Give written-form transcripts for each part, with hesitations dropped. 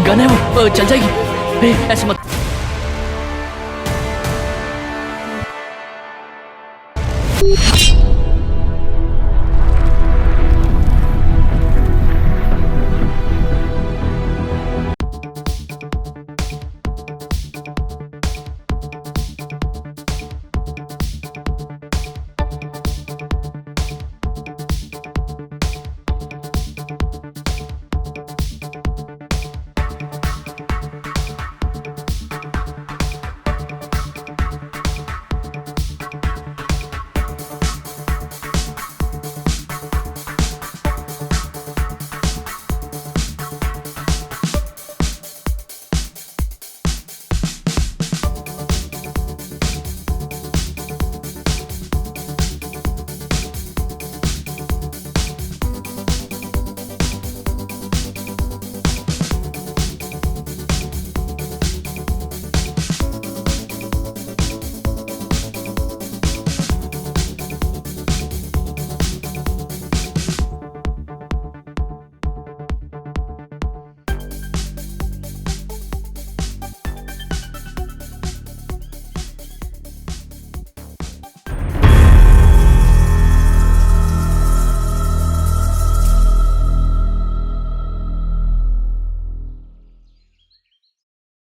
Gun है वो, चल जाएगी। ऐसे मत।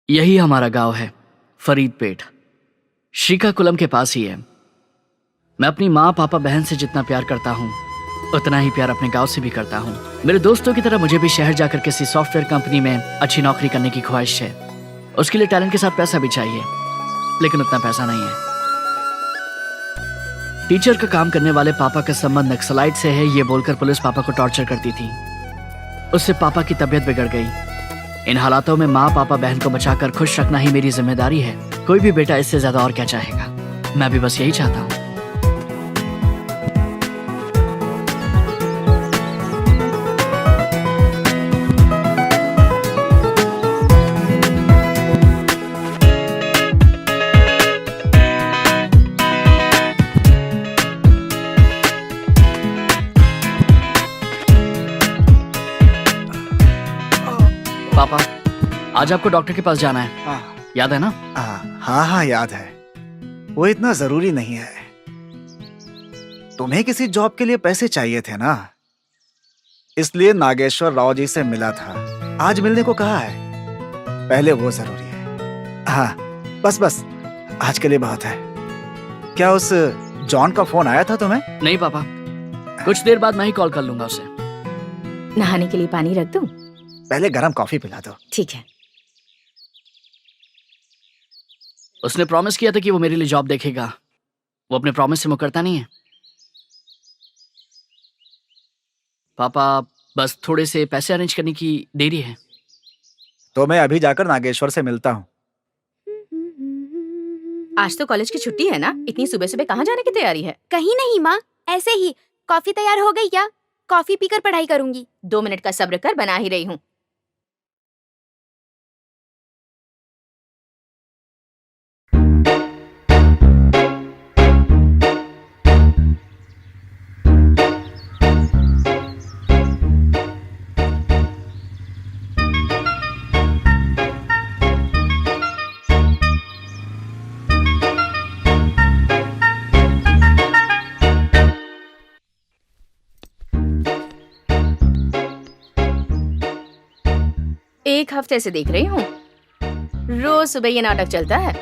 यही हमारा गांव है, फरीदपेट, श्रीकाकुलम के पास ही है। मैं अपनी माँ, पापा, बहन से जितना प्यार करता हूँ उतना ही प्यार अपने गांव से भी करता हूँ। मेरे दोस्तों की तरह मुझे भी शहर जाकर किसी सॉफ्टवेयर कंपनी में अच्छी नौकरी करने की ख्वाहिश है। उसके लिए टैलेंट के साथ पैसा भी चाहिए, लेकिन उतना पैसा नहीं है। टीचर का काम करने वाले पापा का संबंध नक्सलाइट से है, ये बोलकर पुलिस पापा को टॉर्चर करती थी। उससे पापा की तबीयत बिगड़ गई। इन हालातों में माँ, पापा, बहन को बचाकर खुश रखना ही मेरी जिम्मेदारी है। कोई भी बेटा इससे ज्यादा और क्या चाहेगा। मैं भी बस यही चाहता हूँ। पापा, आज आपको डॉक्टर के पास जाना है। याद है ना? हाँ याद है। वो इतना जरूरी नहीं है। तुम्हें किसी जॉब के लिए पैसे चाहिए थे ना, इसलिए नागेश्वर राव जी से मिला था। आज मिलने को कहा है। पहले वो जरूरी है। हाँ, बस आज के लिए बहुत है। क्या उस जॉन का फोन आया था तुम्हें? नहीं पापा, कुछ देर बाद मैं ही कॉल कर लूंगा उसे। नहाने के लिए पानी रख दूं? पहले गरम कॉफी पिला दो। ठीक है। उसने प्रॉमिस किया था कि वो मेरे लिए जॉब देखेगा। वो अपने प्रॉमिस से मुकरता नहीं है। पापा, बस थोड़े से पैसे अरेंज करने की देरी है। तो मैं अभी जाकर नागेश्वर से मिलता हूँ। आज तो कॉलेज की छुट्टी है ना, इतनी सुबह सुबह कहाँ जाने की तैयारी है? कहीं नहीं माँ, ऐसे ही। कॉफी तैयार हो गई क्या? कॉफी पीकर पढ़ाई करूंगी। 2 मिनट का सब्र कर, बना ही रही हूँ। एक हफ्ते से देख रही हूँ, रोज सुबह ये नाटक चलता है।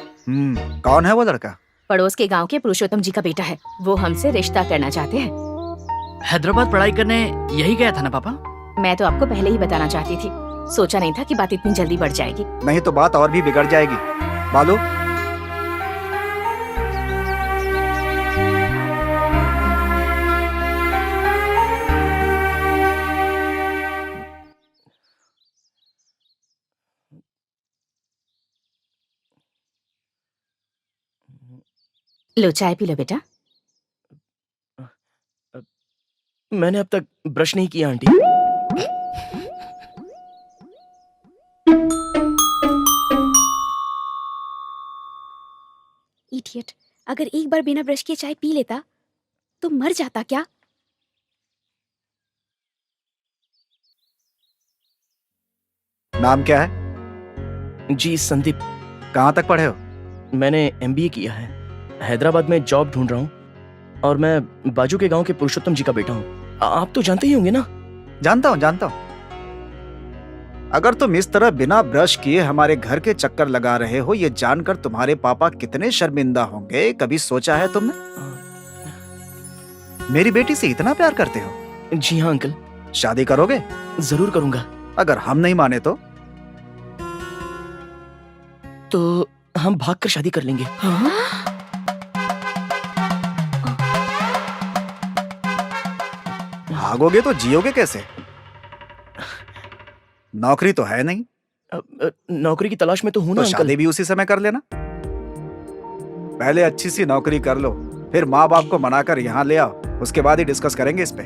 कौन है वो लड़का? पड़ोस के गांव के पुरुषोत्तम जी का बेटा है। वो हमसे रिश्ता करना चाहते हैं। हैदराबाद पढ़ाई करने यही गया था ना पापा? मैं तो आपको पहले ही बताना चाहती थी, सोचा नहीं था कि बात इतनी जल्दी बढ़ जाएगी। नहीं तो बात और भी बिगड़ जाएगी। बालू, लो चाय पी लो बेटा। मैंने अब तक ब्रश नहीं किया आंटी। इडियट, अगर एक बार बिना ब्रश किए चाय पी लेता तो मर जाता क्या? नाम क्या है? जी संदीप, कहाँ तक पढ़े हो? मैंने एमबीए किया है। हैदराबाद में जॉब ढूंढ रहा हूँ और मैं बाजू के गांव के पुरुषोत्तम जी का बेटा हूँ। आप तो जानते ही होंगे ना। जानता हूँ जानता हूँ। अगर तुम इस तरह बिना ब्रश किए हमारे घर के चक्कर लगा रहे हो, ये जानकर तुम्हारे पापा कितने शर्मिंदा होंगे, कभी सोचा है तुमने? मेरी बेटी से इतना प्यार करते हो? जी हाँ अंकल, शादी करोगे? जरूर करूंगा। अगर हम नहीं माने तो? तो हम भागकर शादी कर लेंगे। भागोगे तो जियोगे कैसे? नौकरी तो है नहीं। नौकरी की तलाश में तो हूं ना तो अंकल। शादी भी उसी समय कर लेना। पहले अच्छी सी नौकरी कर लो, फिर माँ बाप को मनाकर यहाँ ले आओ, उसके बाद ही डिस्कस करेंगे इस पे।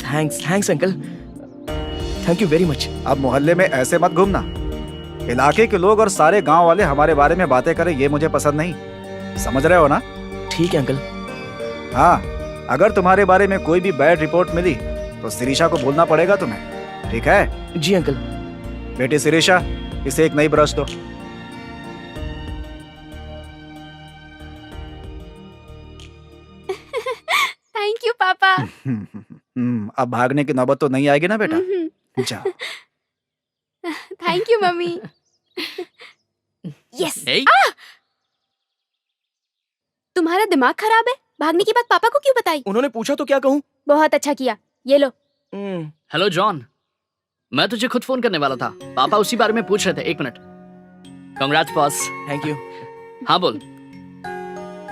Thanks uncle, thank you very much. अब मोहल्ले में ऐसे मत घूमना। इलाके के लोग और सारे गांव वाले हमारे बारे में बातें करें, ये मुझे पसंद नहीं। समझ रहे हो ना? ठीक है अंकल। हाँ, अगर तुम्हारे बारे में कोई भी बैड रिपोर्ट मिली तो शिरीषा को बोलना पड़ेगा तुम्हें, ठीक है? जी अंकल। बेटी शिरीषा, इसे एक नई ब्रश दो। थैंक यू पापा। अब भागने की नौबत तो नहीं आएगी ना बेटा? जा। Thank you mummy. Yes. Hey, तुम्हारा दिमाग खराब है? भागने की बात पापा को क्यों बताई? उन्होंने पूछा तो क्या कहूँ। बहुत अच्छा किया, ये लो। हेलो जॉन, मैं तुझे खुद फोन करने वाला था। पापा उसी बारे में पूछ रहे थे। 1 minute. Congrats boss. Thank you. हाँ बोल।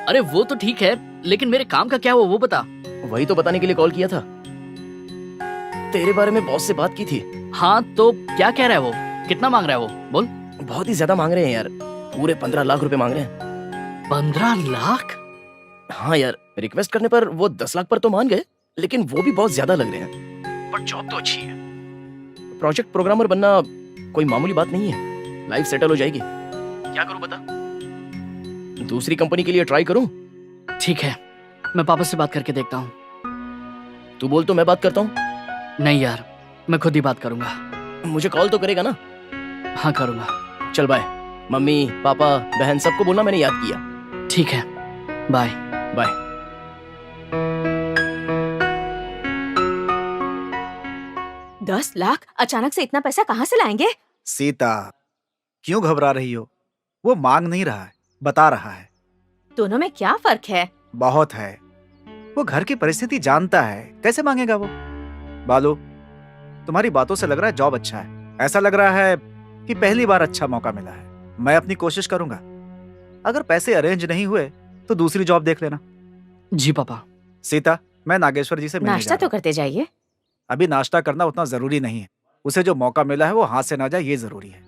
अरे वो तो ठीक है, लेकिन मेरे काम का क्या हुआ वो बता। वही तो बताने के लिए कॉल किया था। तेरे बारे में बॉस से बात की थी। हाँ तो क्या कह रहा है वो? कितना मांग रहा है वो? बोल। बहुत ही ज्यादा मांग रहे हैं यार, पूरे 15 लाख रुपए मांग रहे हैं। 15 लाख? हाँ यार, रिक्वेस्ट करने पर वो 10 लाख पर तो मान गए, लेकिन वो भी बहुत ज्यादा लग रहे हैं। पर जॉब तो अच्छी है। प्रोजेक्ट प्रोग्रामर बनना कोई मामूली बात नहीं है। लाइफ सेटल हो जाएगी। क्या करूं बता? दूसरी कंपनी के लिए ट्राई करूं? ठीक है, मैं पापा से बात करके देखता हूँ। तू बोल तो मैं बात करता हूँ। नहीं यार, मैं खुद ही बात करूंगा। मुझे कॉल तो करेगा ना? हाँ करूंगा। चल बाय। मम्मी पापा बहन सबको बोलना मैंने याद किया। ठीक है, बाय। बाय। 10 लाख? अचानक से इतना पैसा कहाँ से लाएंगे? सीता, क्यों घबरा रही हो? वो मांग नहीं रहा है, बता रहा है। दोनों में क्या फर्क है? बहुत है। वो घर की परिस्थिति जानता है, कैसे मांगेगा वो? बालू, तुम्हारी बातों से लग रहा है जॉब अच्छा है। ऐसा लग रहा है कि पहली बार अच्छा मौका मिला है। मैं अपनी कोशिश करूंगा। अगर पैसे अरेंज नहीं हुए तो दूसरी जॉब देख लेना। जी पापा। सीता, मैं नागेश्वर जी से मिलने जा नाश्ता रहा तो हूं। करते जाइए। अभी नाश्ता करना उतना जरूरी नहीं है। उसे जो मौका मिला है वो हाथ से ना जाए, ये जरूरी है।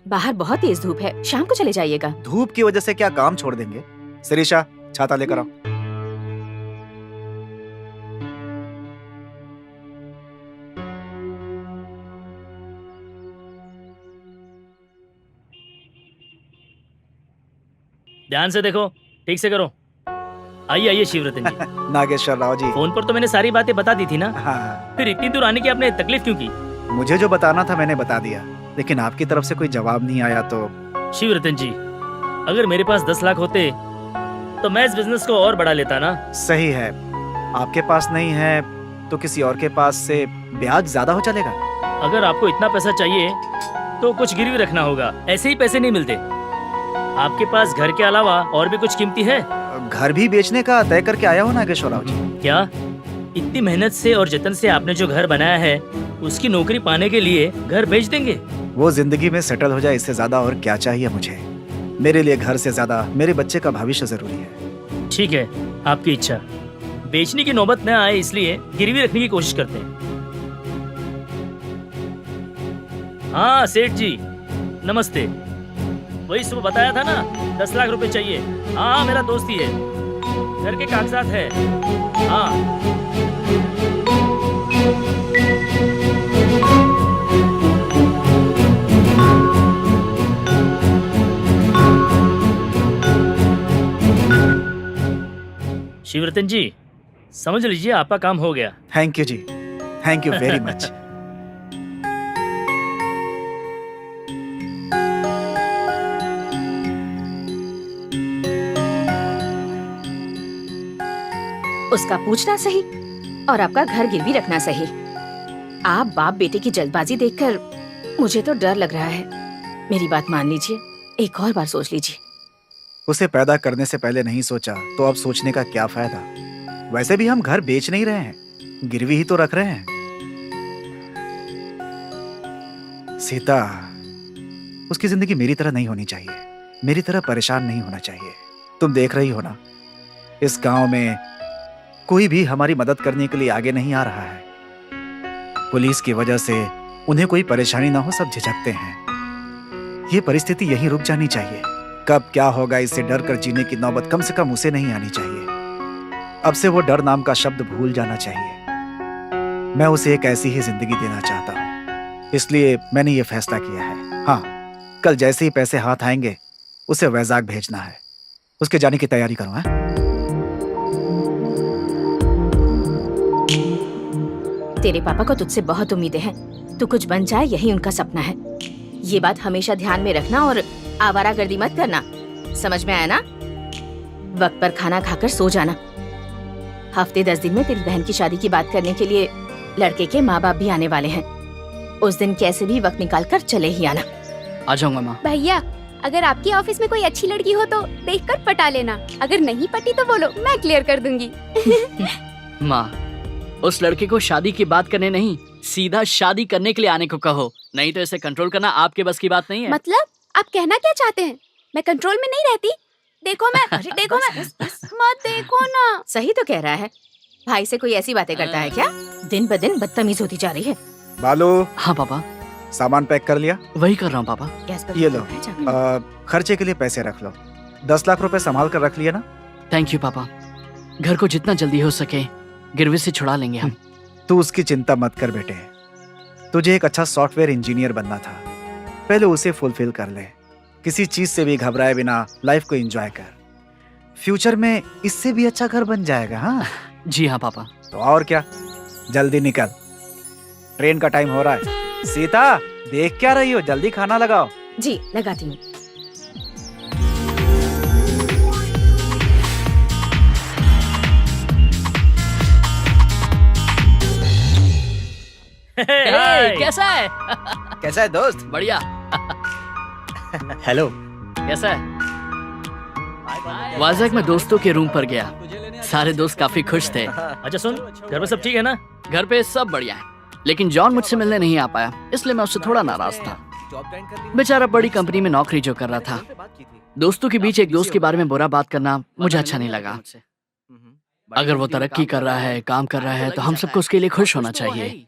बाहर बहुत तेज धूप है, शाम को चले जाइएगा। धूप की वजह से क्या काम छोड़ देंगे? शिरीषा, छाता लेकर आओ। ध्यान से देखो, ठीक से करो। आइए आइए शिवरतन जी। नागेश्वर राव जी। फोन पर तो मैंने सारी बातें बता दी थी ना। हाँ, फिर इतनी दूर आने की आपने तकलीफ क्यों की? मुझे जो बताना था मैंने बता दिया, लेकिन आपकी तरफ से कोई जवाब नहीं आया तो। शिवरतन जी, अगर मेरे पास 10 लाख होते तो मैं इस बिजनेस को और बढ़ा लेता ना। सही है, आपके पास नहीं है तो किसी और के पास से ब्याज ज्यादा हो चलेगा। अगर आपको इतना पैसा चाहिए तो कुछ गिरवी रखना होगा, ऐसे ही पैसे नहीं मिलते। आपके पास घर के अलावा और भी कुछ कीमती है? घर भी बेचने का तय करके आया हो नागेश्वर राव जी? क्या इतनी मेहनत से और जतन से आपने जो घर बनाया है उसकी नौकरी पाने के लिए घर बेच देंगे? वो जिंदगी में सेटल हो जाए, इससे ज्यादा और क्या चाहिए मुझे? मेरे लिए घर से ज्यादा मेरे बच्चे का भविष्य जरूरी है। ठीक है, आपकी इच्छा। बेचने की नौबत न आए इसलिए गिरवी रखने की कोशिश करते हैं। हाँ सेठ जी, नमस्ते। वही सुबह बताया था ना, 10 लाख रुपए चाहिए। हाँ मेरा दोस्त ही है, घर के कागजात है। हाँ शिवरतन जी, समझ लीजिए आपका काम हो गया। Thank you ji, thank you very much. उसका पूछना सही और आपका घर गिरवी रखना सही। आप बाप बेटे की जल्दबाजी देखकर मुझे तो डर लग रहा है। मेरी बात मान लीजिए, एक और बार सोच लीजिए। उसे पैदा करने से पहले नहीं सोचा तो अब सोचने का क्या फायदा। वैसे भी हम घर बेच नहीं रहे हैं, गिरवी ही तो रख रहे हैं। सीता, उसकी जिंदगी मेरी तरह नहीं होनी चाहिए, मेरी तरह परेशान नहीं होना चाहिए। तुम देख रही हो ना, इस गांव में कोई भी हमारी मदद करने के लिए आगे नहीं आ रहा है। पुलिस की वजह से उन्हें कोई परेशानी ना हो, सब झिझकते हैं। ये परिस्थिति यहीं रुक जानी चाहिए। कब क्या होगा इससे डर कर जीने की नौबत कम से कम उसे नहीं आनी चाहिए। अब से वो डर नाम का शब्द भूल जाना चाहिए। मैं उसे एक ऐसी ही जिंदगी देना चाहता हूँ, इसलिए मैंने ये फैसला किया है। हाँ, कल जैसे ही पैसे हाथ आएंगे उसे वैजाग भेजना है। उसके जाने की तैयारी करो। हाँ? तेरे पापा को तुझसे बहुत उम्मीदें हैं। तू कुछ बन जाए, यही उनका सपना है। ये बात हमेशा ध्यान में रखना और आवारागर्दी मत करना। समझ में आया ना? वक्त पर खाना खाकर सो जाना। हफ्ते 10 दिन में तेरी बहन की शादी की बात करने के लिए लड़के के माँ बाप भी आने वाले हैं। उस दिन कैसे भी वक्त निकाल कर चले ही आना। आ जाऊंगा माँ। भैया, अगर आपकी ऑफिस में कोई अच्छी लड़की हो तो देखकर पटा लेना। अगर नहीं पटी तो बोलो, मैं क्लियर कर दूंगी। माँ, उस लड़के को शादी की बात करने नहीं, सीधा शादी करने के लिए आने को कहो। नहीं तो इसे कंट्रोल करना आपके बस की बात नहीं है। मतलब आप कहना क्या चाहते हैं? मैं कंट्रोल में नहीं रहती। देखो मैं मत देखो ना। सही तो कह रहा है। भाई से कोई ऐसी बातें करता है क्या? दिन ब दिन बदतमीज होती जा रही है। बालू, हाँ पापा, सामान पैक कर लिया? वही कर रहा हूँ पापा। गैस पर ये लो। है जाके। खर्चे के लिए पैसे रख लो। 10 लाख रुपए संभाल कर रख लिया ना? थैंक यू पापा। घर को जितना जल्दी हो सके गिरवी से छुड़ा लेंगे हम। तू उसकी चिंता मत कर बेटे। तुझे एक अच्छा सॉफ्टवेयर इंजीनियर बनना था, पहले उसे फुलफिल कर ले। किसी चीज से भी घबराए बिना लाइफ को एंजॉय कर। फ्यूचर में इससे भी अच्छा घर बन जाएगा। हाँ जी हाँ पापा। तो और क्या, जल्दी निकल, ट्रेन का टाइम हो रहा है। सीता, देख क्या रही हो, जल्दी खाना लगाओ। जी लगाती हूँ। हाय। कैसा है? कैसा है दोस्त? बढ़िया। हेलो। कैसा है? वाजग में दोस्तों के रूम पर गया, सारे दोस्त काफी खुश थे। अच्छा सुन, घर में सब ठीक है ना? घर पे सब बढ़िया है, लेकिन जॉन मुझसे मिलने नहीं आ पाया, इसलिए मैं उससे थोड़ा नाराज था। बेचारा बड़ी कंपनी में नौकरी जो कर रहा था। दोस्तों के बीच एक दोस्त के बारे में बुरा बात करना मुझे अच्छा नहीं लगा। अगर वो तरक्की कर रहा है, काम कर रहा है, तो हम सबको उसके लिए खुश होना चाहिए।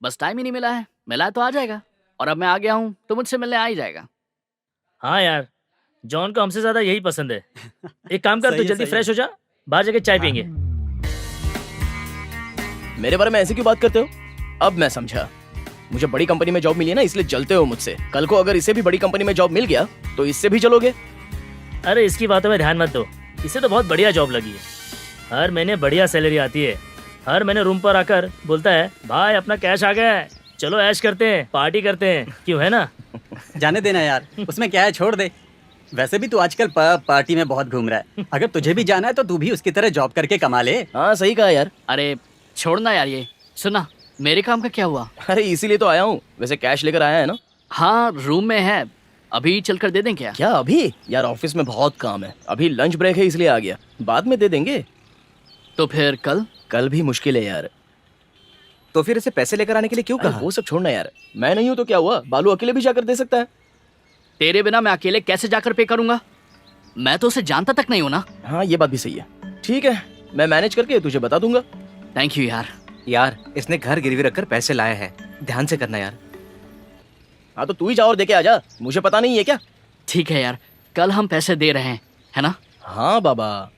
बस टाइम ही नहीं मिला है, मिला है तो आ जाएगा। और अब मैं आ गया हूँ तो मुझसे मिलने आ ही जाएगा। हाँ यार, जॉन को हमसे ज्यादा यही पसंद है। एक काम कर, तू जल्दी फ्रेश हो जा, बाहर जाके चाय पियेंगे। मेरे बारे में ऐसे क्यों बात करते हो? अब मैं समझा। मुझे बड़ी कंपनी में जॉब मिली है ना, इसलिए जलते हो मुझसे। कल को अगर इसे भी बड़ी कंपनी में जॉब मिल गया तो इससे भी जलोगे। अरे इसकी बातों में ध्यान मत दो, इसे तो बहुत बढ़िया जॉब लगी है। हर महीने बढ़िया सैलरी आती है। हर महीने रूम पर आकर बोलता है, भाई अपना कैश आ गया है, चलो ऐश करते हैं, पार्टी करते हैं। क्यों, है ना? जाने देना यार, उसमें क्या है, छोड़ दे। वैसे भी तू आजकल पार्टी में बहुत घूम रहा है। अगर तुझे भी जाना है तो तू भी उसकी तरह जॉब करके कमा ले। हाँ सही कहा यार। अरे छोड़ना यार, ये सुना, मेरे काम का क्या हुआ? अरे इसीलिए तो आया हूँ। वैसे कैश लेकर आया है ना? हाँ रूम में है, अभी चलकर दे दें क्या? क्या अभी? यार ऑफिस में बहुत काम है, अभी लंच ब्रेक है इसलिए आ गया। बाद में दे देंगे। तो फिर कल? कल भी मुश्किल है यार। तो फिर इसे पैसे लेकर आने के लिए क्यों अरे कहा? वो सब छोड़ना यार, मैं नहीं हूँ तो क्या हुआ, बालू अकेले भी जाकर दे सकता है। तेरे बिना मैं अकेले कैसे जाकर पे करूंगा? मैं तो उसे जानता तक नहीं हूं ना। हाँ ये बात भी सही है। ठीक है, मैं मैनेज करके तुझे बता दूंगा। थैंक यू यार। यार इसने घर गिरवी रखकर पैसे लाए हैं, ध्यान से करना यार। हाँ तो तू ही जा और देके आ जा, मुझे पता नहीं है क्या? ठीक है यार, कल हम पैसे दे रहे हैं, है ना? हाँ बाबा।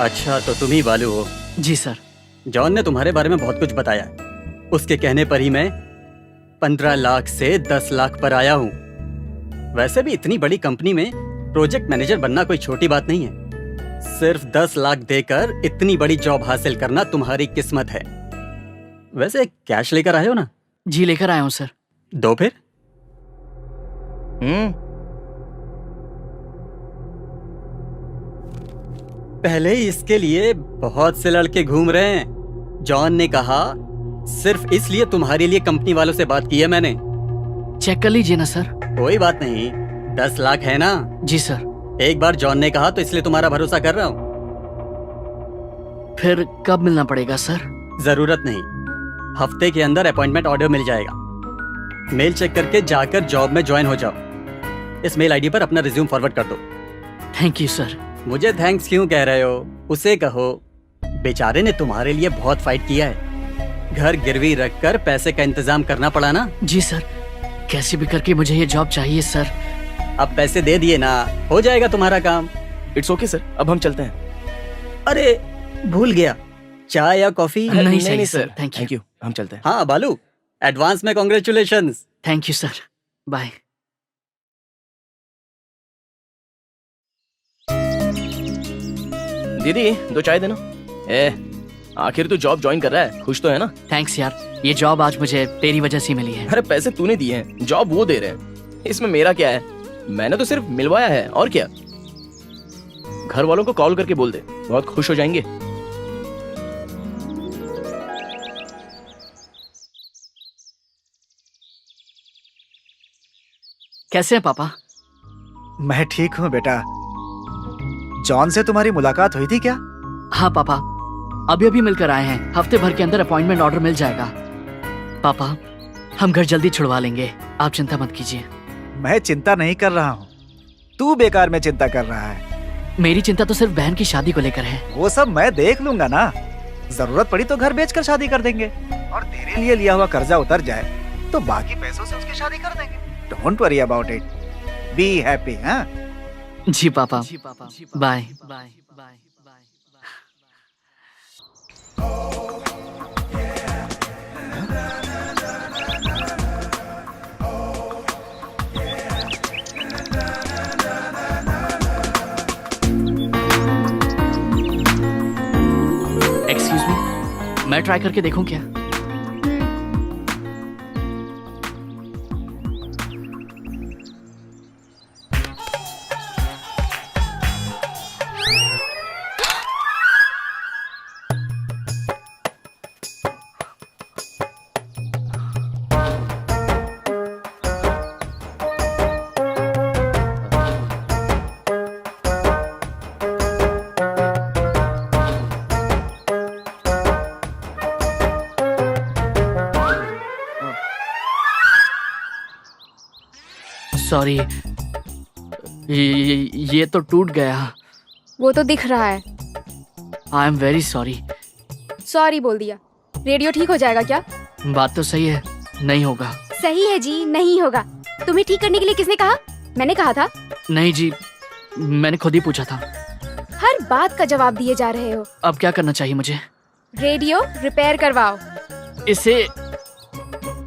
अच्छा तो तुम ही बालू हो? जी सर। जॉन ने तुम्हारे बारे में बहुत कुछ बताया। उसके कहने पर ही मैं 15 लाख से 10 लाख पर आया हूँ। वैसे भी इतनी बड़ी कंपनी में प्रोजेक्ट मैनेजर बनना कोई छोटी बात नहीं है। सिर्फ 10 लाख देकर इतनी बड़ी जॉब हासिल करना तुम्हारी किस्मत है। वैसे कैश लेकर आए हो ना? जी लेकर आया हूँ सर। दो फिर। पहले ही इसके लिए बहुत से लड़के घूम रहे हैं। जॉन ने कहा सिर्फ इसलिए तुम्हारे लिए कंपनी वालों से बात की है मैंने। चेक कर लीजिए ना सर। कोई बात नहीं, 10 लाख है ना? जी सर। एक बार जॉन ने कहा तो इसलिए तुम्हारा भरोसा कर रहा हूँ। फिर कब मिलना पड़ेगा सर? जरूरत नहीं, हफ्ते के अंदर अपॉइंटमेंट ऑर्डर मिल जाएगा। मेल चेक करके जाकर जॉब में ज्वाइन हो जाओ। इस मेल आईडी पर अपना रिज्यूम फॉरवर्ड कर दो। Thank you sir. मुझे थैंक्स क्यों कह रहे हो? उसे कहो बेचारे ने तुम्हारे लिए बहुत फाइट किया है। घर गिरवी रखकर पैसे का इंतजाम करना पड़ा ना। जी सर, कैसे भी करके मुझे ये जॉब चाहिए सर। अब पैसे दे दिए ना, हो जाएगा तुम्हारा काम। इट्स ओके सर, अब हम चलते हैं। अरे भूल गया, चाय या कॉफी? नहीं सही sir, thank you. Thank you, हम चलते हैं। हाँ बालू, एडवांस में congratulations. Thank you sir, bye. दीदी 2 चाय देना। आखिर तू जॉब ज्वाइन कर रहा है, खुश तो है ना? थैंक्स यार, ये जॉब आज मुझे तेरी वजह से मिली है। अरे पैसे तूने दिए हैं, जॉब वो दे रहे हैं, इसमें मेरा क्या है? मैंने तो सिर्फ मिलवाया है, और क्या। घर वालों को कॉल करके बोल दे, बहुत खुश हो जाएंगे। कैसे हैं पापा? मैं ठीक हूँ बेटा। जॉन से तुम्हारी मुलाकात हुई थी क्या? हाँ पापा, अभी अभी मिलकर आए हैं। हफ्ते भर के अंदर अपॉइंटमेंट ऑर्डर मिल जाएगा। पापा, हम घर जल्दी छुड़वा लेंगे, आप चिंता मत कीजिए। मैं चिंता नहीं कर रहा हूँ, तू बेकार में चिंता कर रहा है। मेरी चिंता तो सिर्फ बहन की शादी को लेकर है। वो सब मैं देख लूंगा ना। जरूरत पड़ी तो घर बेचकर शादी कर देंगे, और तेरे लिए लिया हुआ कर्जा उतर जाए तो बाकी पैसों से उसकी शादी कर देंगे। Don't worry about it, be happy. हाँ जी पापा, bye bye bye. Excuse me, मैं ट्राई करके देखूं क्या? सॉरी, ये तो टूट गया। वो तो दिख रहा है। I am very sorry. Sorry बोल दिया। रेडियो ठीक हो जाएगा क्या? बात तो सही है, नहीं होगा। सही है जी, नहीं होगा। तुम्हें ठीक करने के लिए किसने कहा? मैंने कहा था। नहीं जी, मैंने खुद ही पूछा था। हर बात का जवाब दिए जा रहे हो। अब क्या करना चाहिए मुझे? रेडियो रिपेयर करवाओ। इसे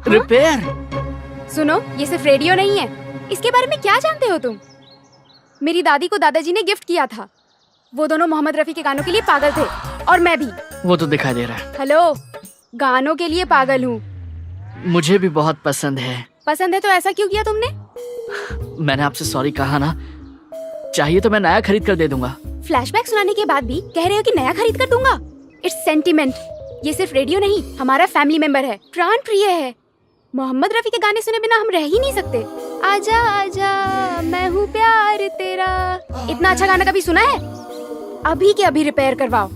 रिपेयर? सुनो, ये सिर्फ रेडियो नहीं है। इसके बारे में क्या जानते हो तुम? मेरी दादी को दादाजी ने गिफ्ट किया था। वो दोनों मोहम्मद रफी के गानों के लिए पागल थे, और मैं भी। वो तो दिखाई दे रहा है। हेलो, गानों के लिए पागल हूँ। मुझे भी बहुत पसंद है। पसंद है तो ऐसा क्यों किया तुमने? मैंने आपसे सॉरी कहा ना। चाहिए तो मैं नया खरीद कर दे दूंगा। फ्लैशबैक सुनाने के बाद भी कह रहे हो कि नया खरीद कर दूंगा? It's sentiment. ये सिर्फ रेडियो नहीं, हमारा फैमिली मेंबर है, प्राण प्रिय है। मोहम्मद रफी के गाने सुने बिना हम रह ही नहीं सकते। आजा आजा मैं हूँ प्यार तेरा, इतना अच्छा गाना कभी सुना है? अभी के अभी रिपेयर करवाओ।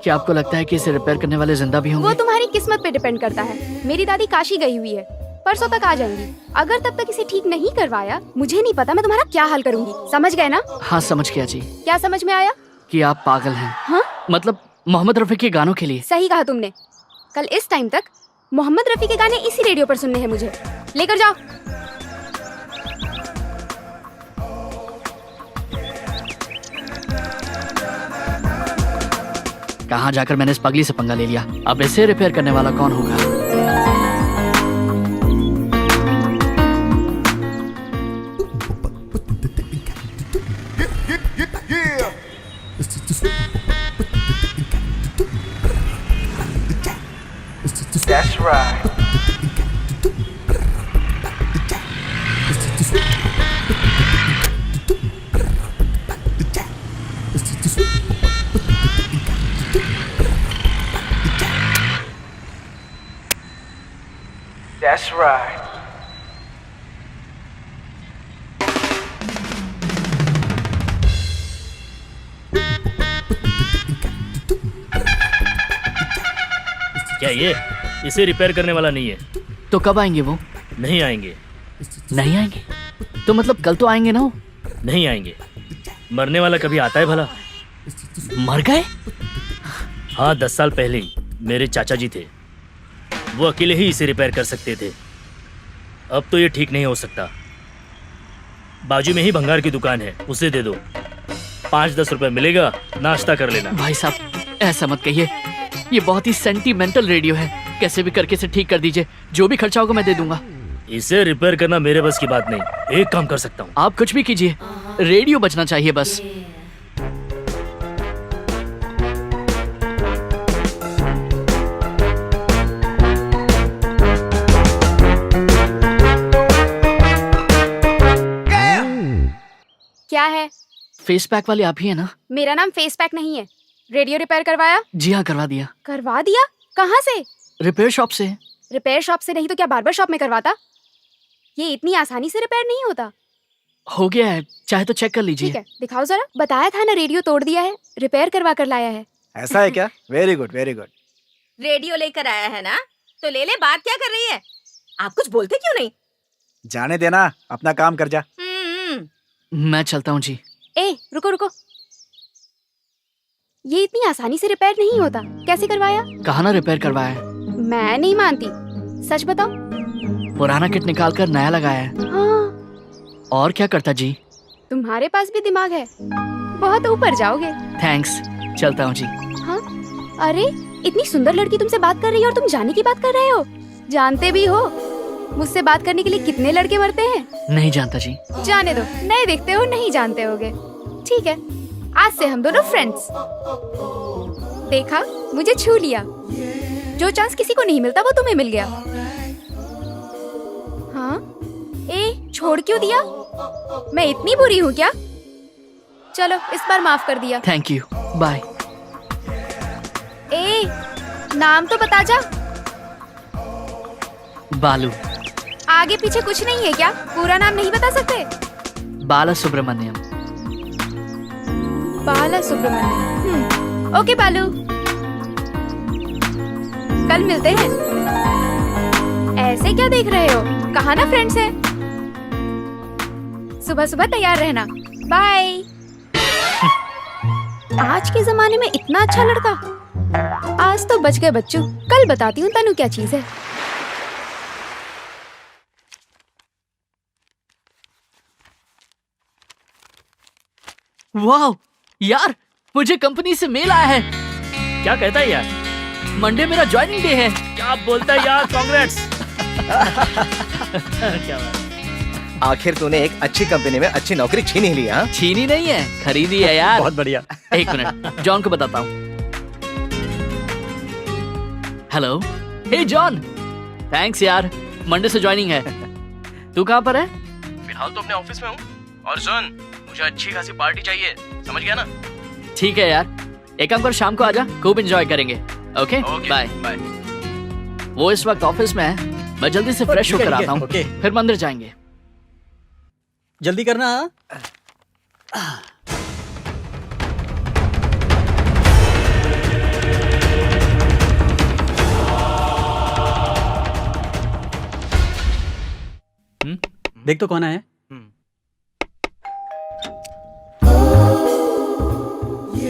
क्या आपको लगता है कि इसे रिपेयर करने वाले जिंदा भी वो होंगे? तुम्हारी किस्मत पे डिपेंड करता है। मेरी दादी काशी गई हुई है, परसों तक आ जाएंगी। अगर तब तक इसे ठीक नहीं करवाया, मुझे नहीं पता मैं तुम्हारा क्या हाल करूंगी। समझ गए ना? हाँ समझ गया जी। क्या समझ में आया? कि आप पागल हैं। हाँ? मतलब मोहम्मद रफी के गानों के लिए। सही कहा तुमने। कल इस टाइम तक मोहम्मद रफी के गाने इसी रेडियो पर सुनने हैं मुझे। लेकर जाओ। कहाँ जाकर मैंने इस पगली से पंगा ले लिया। अब इसे रिपेयर करने वाला कौन होगा? That's right. right. क्या ये इसे रिपेयर करने वाला नहीं है? तो कब आएंगे वो? नहीं आएंगे। नहीं आएंगे? तो मतलब कल तो आएंगे ना वो? नहीं आएंगे। मरने वाला कभी आता है भला? मर गए? हाँ, 10 साल पहले ही मेरे चाचा जी थे, वो अकेले ही इसे रिपेयर कर सकते थे। अब तो ये ठीक नहीं हो सकता। बाजू में ही भंगार की दुकान है, उसे दे दो। 5-10 रुपए मिलेगा, नाश्ता कर लेना। भाई साहब ऐसा मत कहिए, ये बहुत ही सेंटीमेंटल रेडियो है, कैसे भी करके इसे ठीक कर दीजिए, जो भी खर्चा होगा मैं दे दूंगा। इसे रिपेयर करना मेरे बस की बात नहीं। एक काम कर सकता हूँ। आप कुछ भी कीजिए, रेडियो बजना चाहिए बस। क्या है? फेस पैक वाले आप ही है ना? मेरा नाम फेस पैक नहीं है। रेडियो रिपेयर करवाया? जी हाँ, करवा दिया। करवा दिया? कहाँ से? रिपेयर शॉप से। रिपेयर शॉप से नहीं तो क्या बार्बर शॉप में करवाता? ये इतनी आसानी से रिपेयर नहीं होता। हो गया है, चाहे तो चेक कर लीजिए। ठीक है, दिखाओ जरा। बताया था ना रेडियो तोड़ दिया है, रिपेयर करवा कर लाया है। ऐसा है क्या? Very good very good. Radio लेकर आया है ना, तो ले ले। बात क्या कर रही है? आप कुछ बोलते क्यों नहीं? जाने देना, अपना काम कर जा। मैं चलता हूँ जी। ए रुको रुको, ये इतनी आसानी से रिपेयर नहीं होता। कैसे करवाया? कहा ना रिपेयर करवाया है। मैं नहीं मानती, सच बताओ। पुराना किट निकाल कर नया लगाया है। हाँ, और क्या करता जी? तुम्हारे पास भी दिमाग है, बहुत ऊपर जाओगे। थैंक्स, चलता हूँ जी। हाँ, अरे इतनी सुंदर लड़की तुमसे बात कर रही है और तुम जाने की बात कर रहे हो। जानते भी हो मुझसे बात करने के लिए कितने लड़के मरते हैं? नहीं जानता जी। जाने दो, नए दिखते हो, नहीं जानते होगे। ठीक है, आज से हम दोनों फ्रेंड्स। देखा, मुझे छू लिया। जो चांस किसी को नहीं मिलता वो तुम्हें मिल गया। हाँ, ए छोड़ क्यों दिया? मैं इतनी बुरी हूँ क्या? चलो इस बार माफ कर दिया। Thank you, bye. ए नाम तो बता जा। बालू। आगे पीछे कुछ नहीं है क्या? पूरा नाम नहीं बता सकते? बाला सुब्रमण्यम। बाला सुब्रमण्यम। ओके बालू, कल मिलते हैं। ऐसे क्या देख रहे हो? कहा ना फ्रेंड्स है। सुबह सुबह तैयार रहना। बाय। आज के जमाने में इतना अच्छा लड़का। आज तो बच गए बच्चू, कल बताती हूँ तनु क्या चीज है। वाह यार, मुझे कंपनी से मेल आया है। क्या कहता है यार? मंडे मेरा ज्वाइनिंग डे है। क्या बोलता है यार? कांग्रेट्स। क्या बात। आखिर तूने एक अच्छी कंपनी में अच्छी नौकरी छीन ही ली। हाँ, छीनी नहीं है, खरीदी है यार। बहुत बढ़िया। एक मिनट, जॉन को बताता हूँ। हेलो, हे जॉन, थैंक्स यार, मंडे से ज्वाइनिंग है। तू कहाँ पर है? फिलहाल तो अपने ऑफिस में हूँ। और सुन, मुझे अच्छी खासी पार्टी चाहिए, समझ गया ना? ठीक है यार, एक काम कर, शाम को आजा, खूब एंजॉय करेंगे। Okay bye. बाय। वो इस वक्त ऑफिस में है, मैं जल्दी से फ्रेश ठीक है, होकर ठीक है, आता हूँ, ओके। फिर मंदिर जाएंगे। जल्दी करना। देख तो कौन आया है?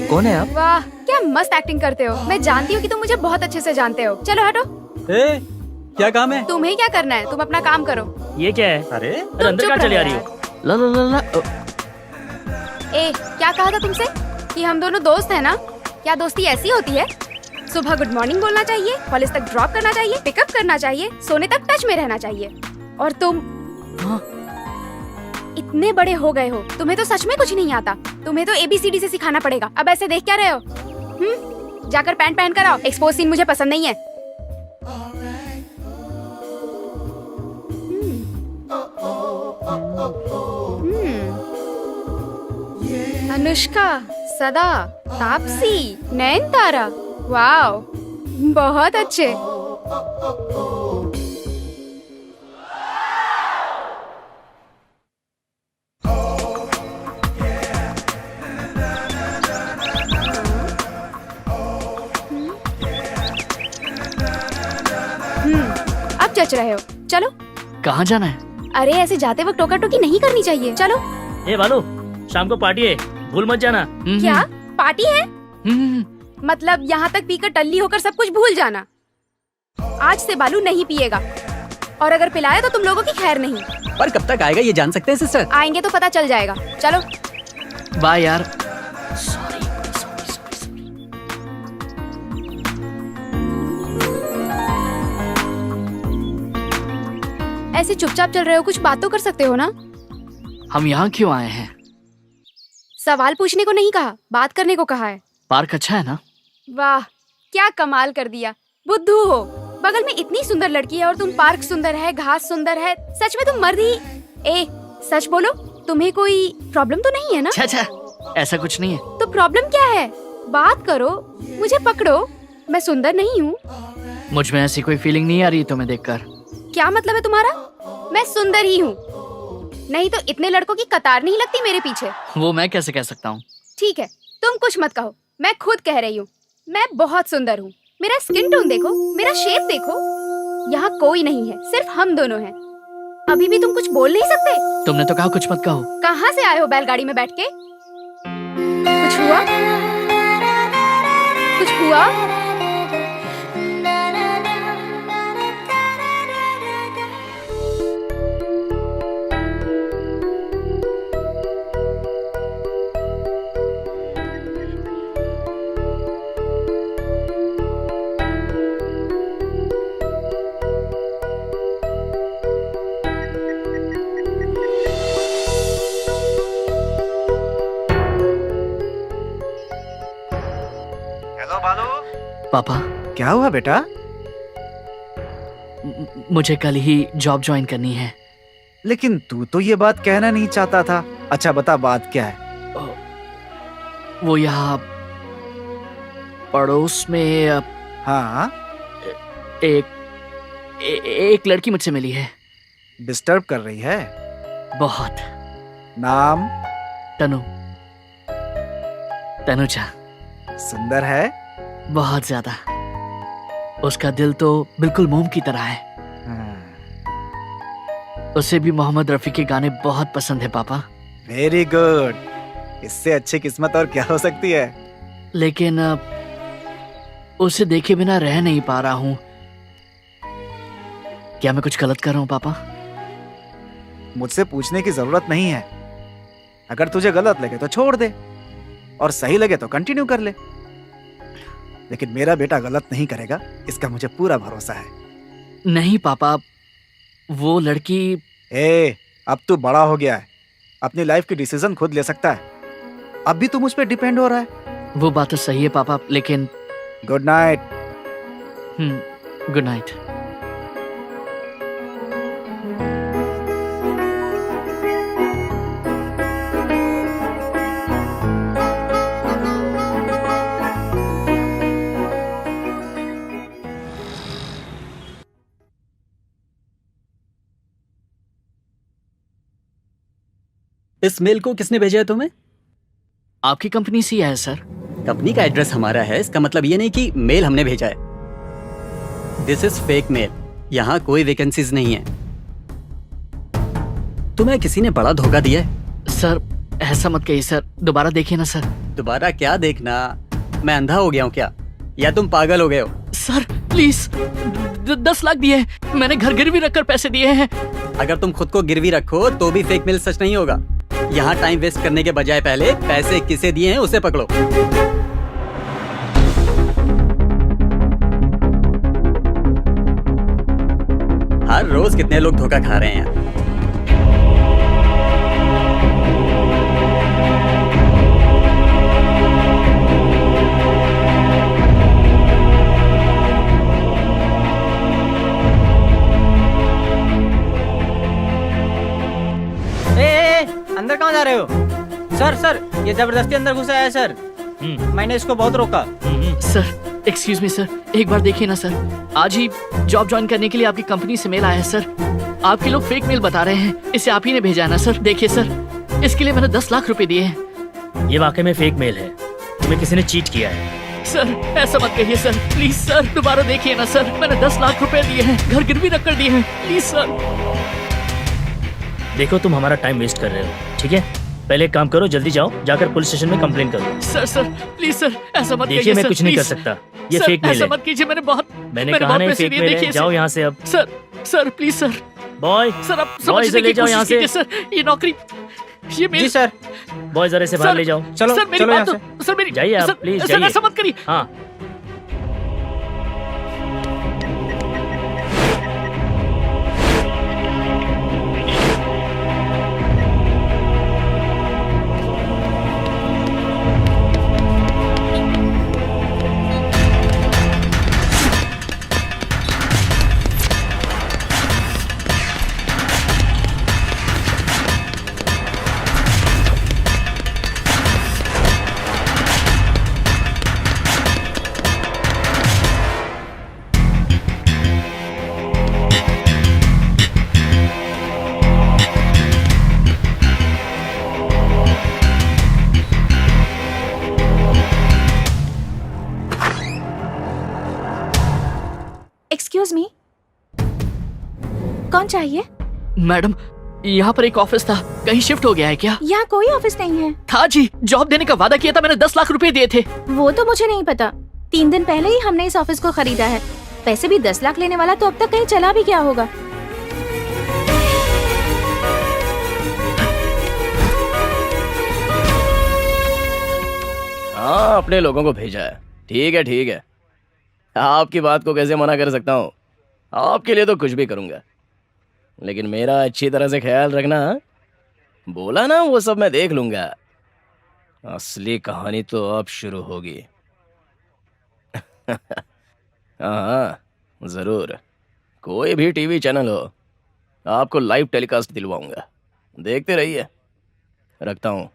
कौन है आप? वाह क्या मस्त एक्टिंग करते हो। मैं जानती हूँ कि तुम मुझे बहुत अच्छे से जानते हो। चलो हटो। ए, क्या काम है? तुम्हें क्या करना है? तुम अपना काम करो। ये क्या है? अरे अरे अंदर चुप कहाँ चली आ रही रहो हो? ला ला ला ला। ए क्या कहा था तुमसे कि हम दोनों दोस्त हैं ना? क्या दोस्ती ऐसी होती है? सुबह गुड मॉर्निंग बोलना चाहिए, कॉलेज तक ड्रॉप करना चाहिए, पिकअप करना चाहिए, सोने तक टच में रहना चाहिए। और तुम इतने बड़े हो गए हो, तुम्हें तो सच में कुछ नहीं आता। तुम्हें तो ABCD से सिखाना पड़ेगा। अब ऐसे देख क्या रहे हो? जाकर पैंट पहन कर आओ। एक्सपोज सीन मुझे पसंद नहीं है। अनुष्का, सदा, तापसी, नयनतारा, वाओ बहुत अच्छे। बच रहे हो। चलो। कहाँ जाना है? अरे ऐसे जाते वक्त टोका टोकी नहीं करनी चाहिए। चलो। ए बालू, शाम को पार्टी है, भूल मत जाना। क्या पार्टी है? हम्म, मतलब यहाँ तक पीकर टल्ली होकर सब कुछ भूल जाना। आज से बालू नहीं पिएगा, और अगर पिलाया तो तुम लोगों की खैर नहीं। पर कब तक आएगा ये जान सकते हैं सिस्टर? आएंगे तो पता चल जाएगा। चलो। बाय यार। ऐसे चुपचाप चल रहे हो, कुछ बात तो कर सकते हो ना। हम यहाँ क्यों आए हैं? सवाल पूछने को नहीं कहा, बात करने को कहा है। पार्क अच्छा है ना? वाह, क्या कमाल कर दिया। बुद्धू हो, बगल में इतनी सुंदर लड़की है और तुम पार्क सुंदर है, घास सुंदर है। सच में तुम मर्द ही। ए, सच बोलो, तुम्हें कोई प्रॉब्लम तो नहीं है ना? अच्छा, ऐसा कुछ नहीं है। तो प्रॉब्लम क्या है? बात करो, मुझे पकड़ो। मैं सुंदर नहीं हूँ? मुझ में ऐसी कोई फीलिंग नहीं आ रही तुम्हें देखकर। क्या मतलब है तुम्हारा? मैं सुंदर ही हूँ, नहीं तो इतने लड़कों की कतार नहीं लगती मेरे पीछे। वो मैं कैसे कह सकता हूँ? ठीक है, तुम कुछ मत कहो, मैं खुद कह रही हूँ। मैं बहुत सुंदर हूँ। मेरा स्किन टोन देखो, मेरा शेप देखो। यहाँ कोई नहीं है, सिर्फ हम दोनों हैं। अभी भी तुम कुछ बोल नहीं सकते? तुमने तो कहा कुछ मत कहो। कहाँ से आए हो बैलगाड़ी में बैठ के? कुछ हुआ? कुछ हुआ? हेलो बालू। पापा, क्या हुआ बेटा? मुझे कल ही जॉब ज्वाइन करनी है। लेकिन तू तो ये बात कहना नहीं चाहता था। अच्छा बता, बात क्या है? वो यहाँ पड़ोस में हाँ, एक लड़की मुझसे मिली है। डिस्टर्ब कर रही है? बहुत। नाम? तनुजा। सुंदर है? बहुत ज्यादा। उसका दिल तो बिल्कुल मोम की तरह है। उसे भी मोहम्मद रफी के गाने बहुत पसंद है पापा। Very good. इससे अच्छी किस्मत और क्या हो सकती है? लेकिन उसे देखे बिना रह नहीं पा रहा हूँ। क्या मैं कुछ गलत कर रहा हूँ पापा? मुझसे पूछने की जरूरत नहीं है। अगर तुझे गलत लगे तो छोड़ दे, और सही लगे तो कंटिन्यू कर ले। लेकिन मेरा बेटा गलत नहीं करेगा, इसका मुझे पूरा भरोसा है। नहीं पापा, वो लड़की। अब तू बड़ा हो गया है, अपनी लाइफ की डिसीजन खुद ले सकता है। अब भी तू मुझ पे डिपेंड हो रहा है। वो बात तो सही है पापा, लेकिन गुड नाइट। Good night. इस मेल को किसने भेजा है तुम्हें? आपकी कंपनी से ही है सर। कंपनी का एड्रेस हमारा है, इसका मतलब ये नहीं कि मेल हमने भेजा है। This is fake mail. यहाँ कोई वैकेंसीज नहीं है। तुम्हें किसी ने बड़ा धोखा दिया है। सर ऐसा मत कहिए सर, दोबारा देखिए ना सर। दोबारा क्या देखना? मैं अंधा हो गया हूँ क्या, या तुम पागल हो गए हो? सर प्लीज, 10 लाख दिए हैं। मैंने घर गिरवी रखकर पैसे दिए हैं। अगर तुम खुद को गिरवी रखो तो भी फेक मेल सच नहीं होगा। यहाँ टाइम वेस्ट करने के बजाय पहले पैसे किसे दिए हैं उसे पकड़ो। हर रोज कितने लोग धोखा खा रहे हैं। अंदर कहाँ जा रहे हो? सर सर, ये जबरदस्ती अंदर घुसा है सर। मैंने इसको बहुत रोका। सर एक्सक्यूज मी सर, एक बार देखिए ना सर। आज ही जॉब ज्वाइन करने के लिए आपकी कंपनी से मेल आया है सर। आपके लोग फेक मेल बता रहे हैं। इसे आप ही ने भेजा है ना सर? देखिए सर, इसके लिए मैंने 10 लाख रुपए दिए हैं। ये वाकई में फेक मेल है। तुम्हें किसी ने चीट किया है। सर ऐसा मत कहिए सर, प्लीज सर, दोबारा देखिए ना सर, मैंने 10 लाख रुपए दिए हैं, घर गिरवी रख कर दिए हैं, प्लीज सर। देखो तुम हमारा टाइम वेस्ट कर रहे हो, ठीक है? पहले एक काम करो, जल्दी जाओ, जाकर पुलिस स्टेशन में कंप्लेन करो। सर प्लीज सर, ऐसा मत देखिए कहिए मैं सर, कुछ नहीं कर प्लीज। सकता, ये सर, फेक मेल ऐसा है। मत कीजिए, मैंने मैंने बहुत कहा नहीं पैसे फेक दिए, मेल है, देखिए जाओ सर। यहाँ से अब। Sir please sir, boy sir आप बॉय, समझने इसे ले की जाओ यहाँ कोशिश से। कीजिए सर, ये नौकरी, ये जी मेरी सर, बॉय जरा से बाहर सर, ले जाओ। चलो सर मेरी चलो यहाँ बात से। तो सर मेरी जाइए आप, सर, प्लीज सर जाइए। ऐसा मत करिए। हाँ एक्सक्यूज मी, कौन चाहिए? मैडम यहाँ पर एक ऑफिस था, कहीं शिफ्ट हो गया है क्या? यहाँ कोई ऑफिस नहीं है। था जी, जॉब देने का वादा किया था मैंने, 10 लाख रुपए दिए थे। वो तो मुझे नहीं पता, 3 दिन पहले ही हमने इस ऑफिस को खरीदा है। पैसे भी 10 लाख लेने वाला तो अब तक कहीं चला भी क्या होगा। हाँ, अपने लोगों को भेजा है। ठीक है ठीक है, आपकी बात को कैसे मना कर सकता हूँ? आपके लिए तो कुछ भी करूँगा, लेकिन मेरा अच्छी तरह से ख्याल रखना। बोला ना, वो सब मैं देख लूँगा। असली कहानी तो अब शुरू होगी। हाँ ज़रूर, कोई भी टीवी चैनल हो, आपको लाइव टेलीकास्ट दिलवाऊंगा, देखते रहिए। रखता हूँ,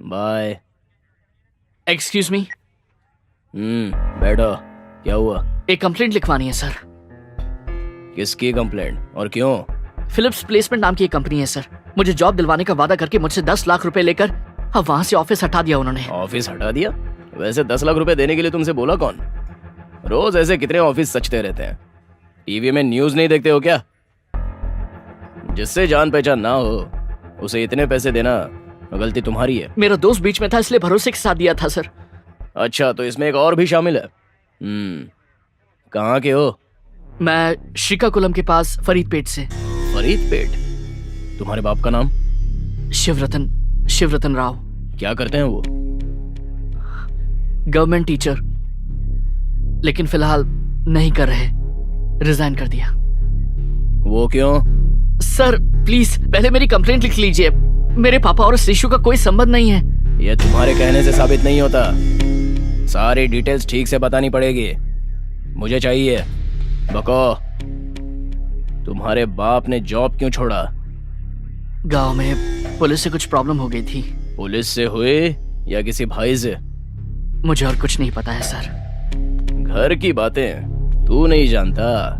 बाय। एक्सक्यूज मी, बैठो। क्या हुआ? एक कंप्लेंट लिखवानी है सर। किसकी कंप्लेंट और क्यों? फिलिप्स प्लेसमेंट नाम की एक कंपनी है सर, मुझे जॉब दिलवाने का वादा करके मुझसे 10 लाख रुपए लेकर अब वहां से ऑफिस हटा दिया उन्होंने। ऑफिस हटा दिया? वैसे 10 लाख रुपए देने के लिए तुमसे बोला कौन? रोज ऐसे कितने ऑफिस सचते रहते हैं। टीवी में न्यूज नहीं देखते हो क्या? जिससे जान पहचान ना हो उसे इतने पैसे देना गलती तुम्हारी है। मेरा दोस्त बीच में था इसलिए भरोसे के साथ दिया था सर। अच्छा, तो इसमें एक और भी शामिल है। कहाँ के हो? मैं श्रीकाकुलम के पास फरीदपेट से। फरीदपेट? तुम्हारे बाप का नाम? शिवरतन राव। क्या करते हैं वो? गवर्नमेंट टीचर, लेकिन फिलहाल नहीं कर रहे, रिजाइन कर दिया। वो क्यों? सर प्लीज पहले मेरी कंप्लेंट लिख लीजिए, मेरे पापा और इस इशू का कोई संबंध नहीं है। यह तुम्हारे कहने से साबित नहीं होता, सारी डिटेल्स ठीक से बतानी पड़ेगी। मुझे चाहिए। बको, तुम्हारे बाप ने जॉब क्यों छोड़ा? गांव में पुलिस से कुछ प्रॉब्लम हो गई थी। पुलिस से हुई या किसी भाई से? मुझे और कुछ नहीं पता है सर। घर की बातें तू नहीं जानता?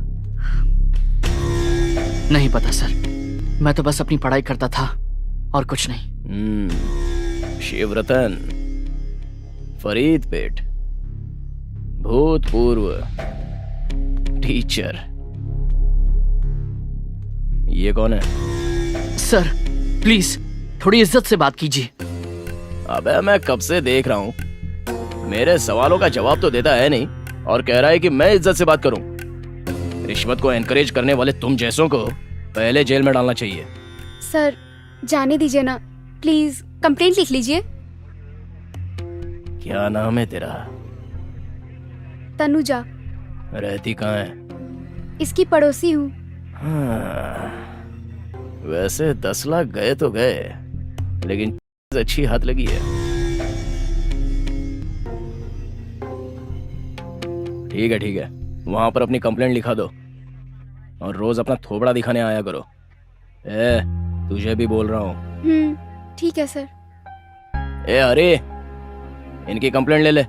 नहीं पता सर, मैं तो बस अपनी पढ़ाई करता था और कुछ नहीं। शिवरतन, फरीदपेट, भूतपूर्व टीचर। ये कौन है? सर प्लीज थोड़ी इज्जत से बात कीजिए। अबे मैं कब से देख रहा हूं, मेरे सवालों का जवाब तो देता है नहीं और कह रहा है कि मैं इज्जत से बात करूं। रिश्वत को एनकरेज करने वाले तुम जैसों को पहले जेल में डालना चाहिए। सर जाने दीजिए ना, प्लीज कंप्लेंट लिख लीजिए। क्या नाम है तेरा? तनुजा। रहती कहाँ है? इसकी पड़ोसी हूँ। हाँ, वैसे 10 लाख गए तो गए, लेकिन अच्छी हाथ लगी है। ठीक है, वहां पर अपनी कंप्लेंट लिखा दो और रोज अपना थोबड़ा दिखाने आया करो। तुझे भी बोल रहा हूँ। ठीक है सर। अरे इनकी कंप्लेंट ले ले।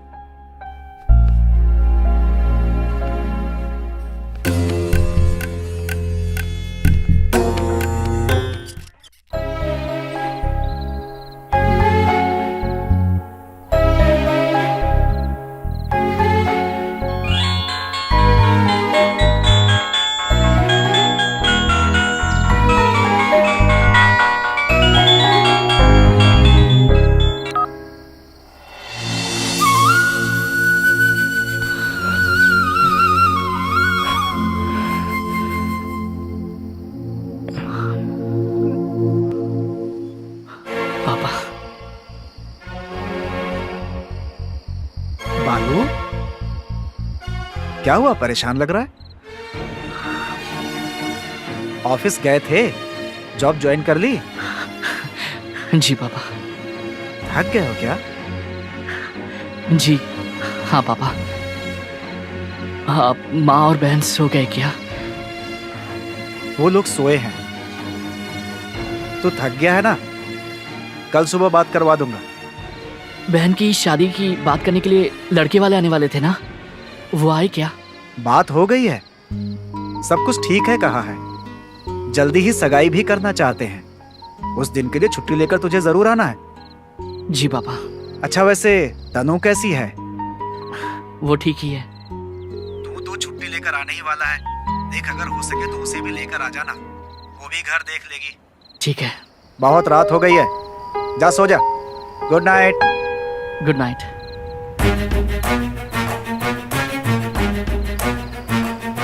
कालू, क्या हुआ? परेशान लग रहा है। ऑफिस गए थे, जॉब ज्वाइन कर ली? जी पापा। थक गए हो क्या? जी हाँ पापा। आप माँ और बहन सो गए क्या? वो लोग सोए हैं। तू थक गया है ना? कल सुबह बात करवा दूंगा। बहन की शादी की बात करने के लिए लड़के वाले आने वाले थे ना, वो आए क्या? बात हो गई है, सब कुछ ठीक है, कहा है। जल्दी ही सगाई भी करना चाहते हैं। उस दिन के लिए छुट्टी लेकर तुझे जरूर आना है। जी पापा। अच्छा, वैसे तनु कैसी है? वो ठीक ही है। तू तो छुट्टी लेकर आने ही वाला है। देख, अगर हो सके तो उसे भी लेकर आ जाना, वो भी घर देख लेगी। ठीक है। बहुत रात हो गई है, जा सो जा। Good night. Good night.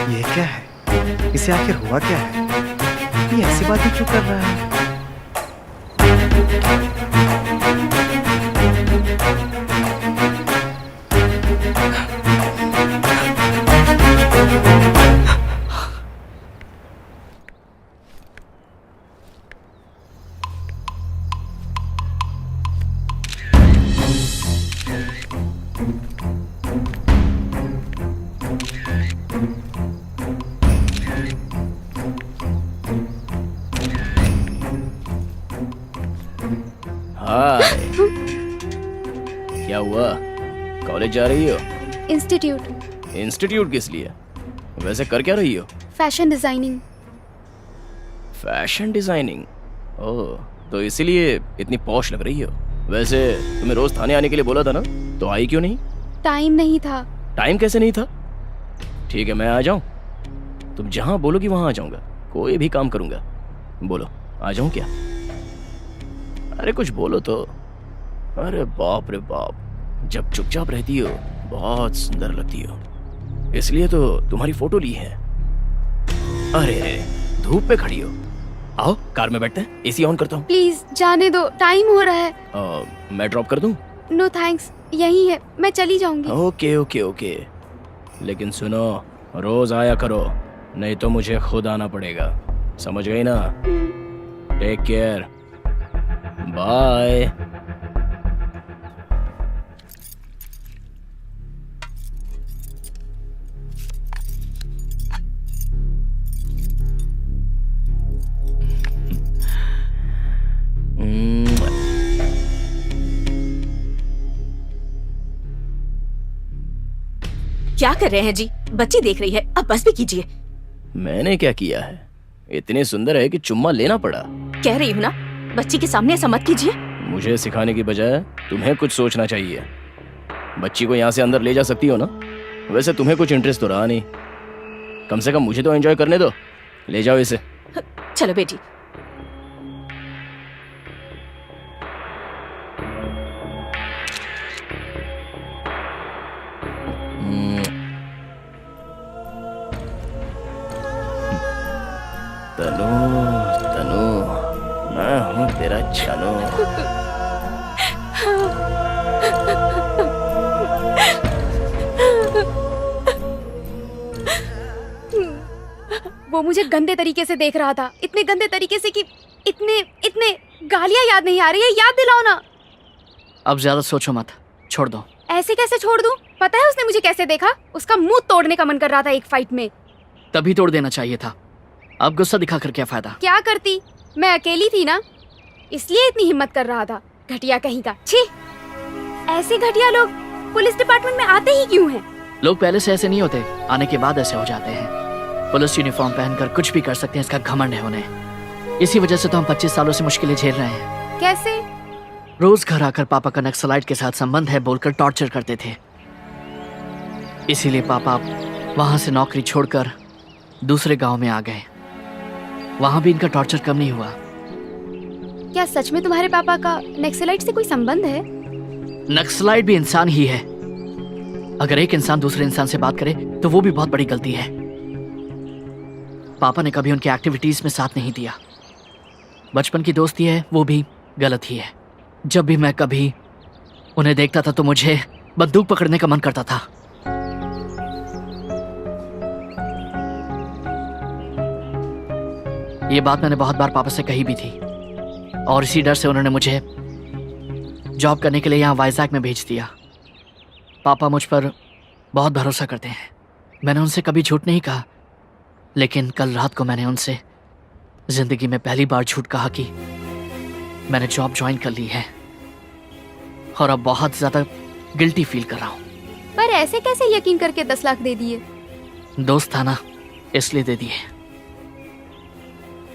ये क्या है? इसे आखिर हुआ क्या है? ये ऐसी बातें क्यों कर रहा है? हाय, क्या हुआ? कॉलेज जा रही हो? इंस्टीट्यूट। इंस्टीट्यूट किस लिए? वैसे कर क्या रही हो? Fashion designing. Fashion designing? Oh, तो इसीलिए इतनी पॉश लग रही हो। वैसे तुम्हें रोज थाने आने के लिए बोला था ना, तो आई क्यों नहीं? टाइम नहीं था। टाइम कैसे नहीं था? ठीक है, मैं आ जाऊं? तुम जहां बोलोगी वहां आ जाऊंगा, कोई भी काम करूंगा। बोलो, आ जाऊं क्या? अरे कुछ बोलो तो। अरे बाप रे बाप, जब चुपचाप रहती हो बहुत सुंदर लगती हो, इसलिए तो तुम्हारी फोटो ली है। अरे धूप पे खड़ी हो, आओ कार में बैठते हैं, एसी ऑन करता हूँ। प्लीज जाने दो, टाइम हो रहा है। मैं ड्रॉप कर दूं? नो थैंक्स, यही है, मैं चली जाऊंगी। ओके ओके ओके, लेकिन सुनो, रोज आया करो, नहीं तो मुझे खुद आना पड़ेगा, समझ गई ना? Take care, bye. क्या कर रहे हैं जी? बच्ची देख रही है, अब बस भी कीजिए। मैंने क्या किया है? इतने सुंदर है कि चुम्मा लेना पड़ा। कह रही हूँ ना, बच्ची के सामने ऐसा मत कीजिए। मुझे सिखाने की बजाय तुम्हें कुछ सोचना चाहिए। बच्ची को यहाँ से अंदर ले जा सकती हो ना? वैसे तुम्हें कुछ इंटरेस्ट तो रहा नहीं, कम से कम मुझे तो एंजॉय करने दो। ले जाओ इसे। चलो बेटी। तनु तनु, मैं हूँ तेरा चनो। वो मुझे गंदे तरीके से देख रहा था, इतने गंदे तरीके से कि इतने इतने गालियां याद नहीं आ रही है। याद दिलाओ ना। अब ज्यादा सोचो मत, छोड़ दो। ऐसे कैसे छोड़ दूं? पता है उसने मुझे कैसे देखा? उसका मुंह तोड़ने का मन कर रहा था एक फाइट में। तभी तोड़ देना चाहिए था। अब गुस्सा दिखाकर क्या फायदा? क्या करती, मैं अकेली थी ना, इसलिए इतनी हिम्मत कर रहा था। घटिया कहीं का। छी, ऐसे घटिया लोग पुलिस डिपार्टमेंट में आते ही क्यों हैं? लोग पहले से ऐसे नहीं होते, आने के बाद ऐसे हो जाते हैं। पुलिस यूनिफॉर्म पहनकर कुछ भी कर सकते हैं, इसका घमंड है उन्हें। इसी वजह से तो हम 25 सालों से मुश्किलें झेल रहे हैं। कैसे? रोज घर आकर पापा का नक्सलाइट के साथ संबंध है बोलकर टॉर्चर करते थे। इसीलिए पापा वहां से नौकरी छोड़कर दूसरे गांव में आ गए। वहां भी इनका टॉर्चर कम नहीं हुआ। क्या सच में तुम्हारे पापा का नक्सलाइट से कोई संबंध है? नक्सलाइट भी इंसान ही है। अगर एक इंसान दूसरे इंसान से बात करे तो वो भी बहुत बड़ी गलती है। पापा ने कभी उनकी एक्टिविटीज में साथ नहीं दिया। बचपन की दोस्ती है, वो भी गलत ही है। जब भी मैं कभी उन्हें देखता था तो मुझे बंदूक पकड़ने का मन करता था। ये बात मैंने बहुत बार पापा से कही भी थी और इसी डर से उन्होंने मुझे जॉब करने के लिए यहाँ वाइजैक में भेज दिया। पापा मुझ पर बहुत भरोसा करते हैं। मैंने उनसे कभी झूठ नहीं कहा, लेकिन कल रात को मैंने उनसे जिंदगी में पहली बार झूठ कहा कि मैंने जॉब ज्वाइन कर ली है और अब बहुत ज्यादा गिल्टी फील कर रहा हूँ। पर ऐसे कैसे यकीन करके 10 लाख दे दिए? दोस्त था ना, इसलिए दे दिए।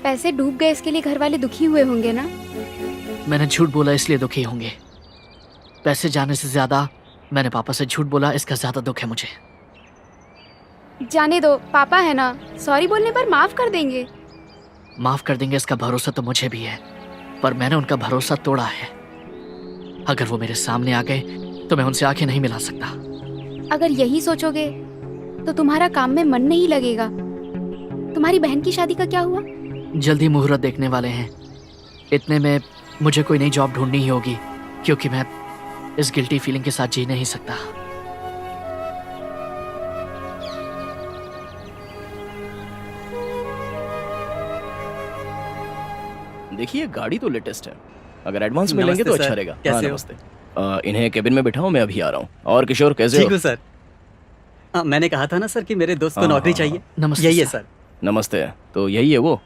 पैसे डूब गए इसके लिए घर वाले दुखी हुए होंगे ना? मैंने झूठ बोला इसलिए दुखी होंगे। पैसे जाने से ज्यादा मैंने पापा से झूठ बोला, इसका ज्यादा दुख है मुझे। जाने दो, पापा है ना, सॉरी बोलने पर माफ कर देंगे। माफ कर देंगे इसका भरोसा तो मुझे भी है, पर मैंने उनका भरोसा तोड़ा है। अगर वो मेरे सामने आ गए तो मैं उनसे आंखें नहीं मिला सकता। अगर यही सोचोगे तो तुम्हारा काम में मन नहीं लगेगा। तुम्हारी बहन की शादी का क्या हुआ? जल्दी मुहूर्त देखने वाले हैं। इतने में मुझे कोई नई जॉब ढूंढनी ही होगी, क्योंकि मैं इस गिल्टी फीलिंग के साथ जी नहीं सकता। देखिए गाड़ी तो लेटेस्ट है, अगर एडवांस में नमस्ते लेंगे तो सर, अच्छा रहेगा। कैसे हाँ, हो? नमस्ते। इन्हें केबिन में बिठाओ, मैं अभी आ रहा हूँ। और किशोर कैसे ठीक हो? हूँ सर। मैंने कहा था ना सर कि मेरे दोस्त को हाँ, नौकरी हाँ, चाहिए। नमस्ते यही है सर। सर। नमस्ते। तो यही है वो?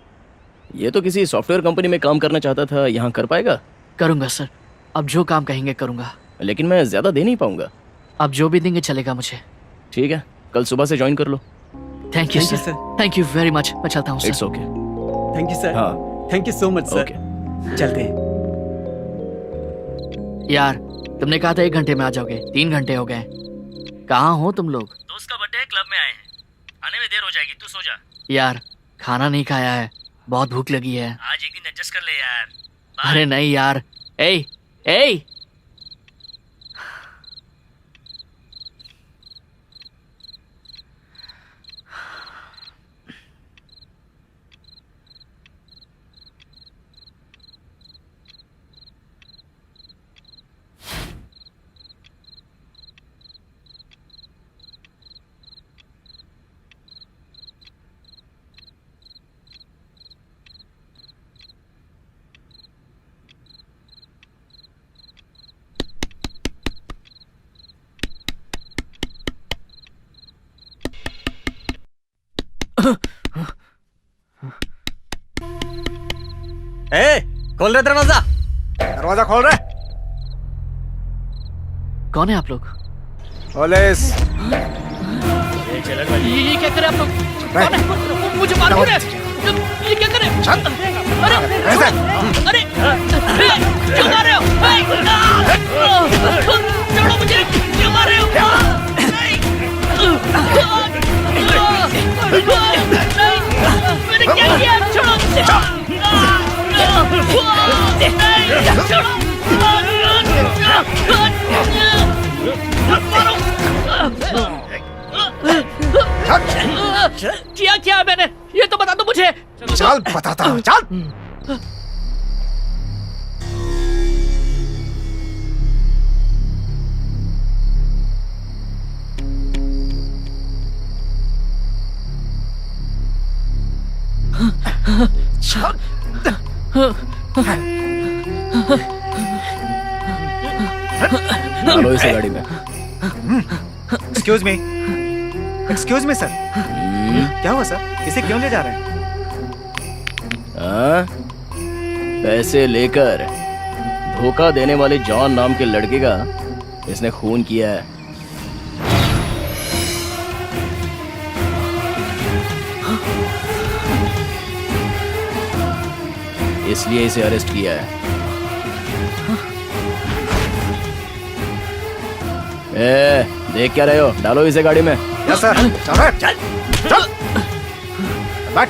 ये तो किसी सॉफ्टवेयर कंपनी में काम करना चाहता था, यहाँ कर पाएगा? करूंगा सर, अब जो काम कहेंगे करूंगा। लेकिन मैं ज्यादा दे नहीं पाऊंगा। आप जो भी देंगे चलेगा मुझे। ठीक है, कल सुबह से ज्वाइन कर लो। Thank you Thank you, sir, sir. Thank you very much. मैं चलता हूँ it's sir. Okay. Thank you sir. हाँ thank you so much sir. Okay. चलते हैं। यार तुमने कहा था 1 घंटे में आ जाओगे, 3 घंटे हो गए। कहाँ हो तुम लोग? दोस्त का बर्थडे है, क्लब में आए हैं। आने में देर हो जाएगी, तू सो जा। यार खाना नहीं खाया है, बहुत भूख लगी है। आज एक दिन एडजस्ट कर ले यार। बाय। अरे नहीं यार। ए ए खोल रहे दरवाजा। दरवाजा खोल रहे। कौन है आप लोग? पुलिस। ये चलन वाली। ये क्या करे आप लोग? कौन है? मुझे मार क्यों रहे? ये क्या करे? अरे अरे क्यों मार रहे हो? छोड़ो मुझे, क्यों मार रहे हो? मैंने क्या किया? छोड़ो मुझे। किया क्या मैंने? ये तो बता दो मुझे। चल बताता हूँ, चल। डालो इसे गाड़ी में। Excuse me sir. क्या हुआ सर? इसे क्यों ले जा रहे हैं? हाँ? पैसे लेकर धोखा देने वाले जॉन नाम के लड़के का इसने खून किया है। इसलिए इसे अरेस्ट किया है। देख क्या रहे हो? डालो इसे गाड़ी में। Yes sir. चल रहे। चल चल बैठ।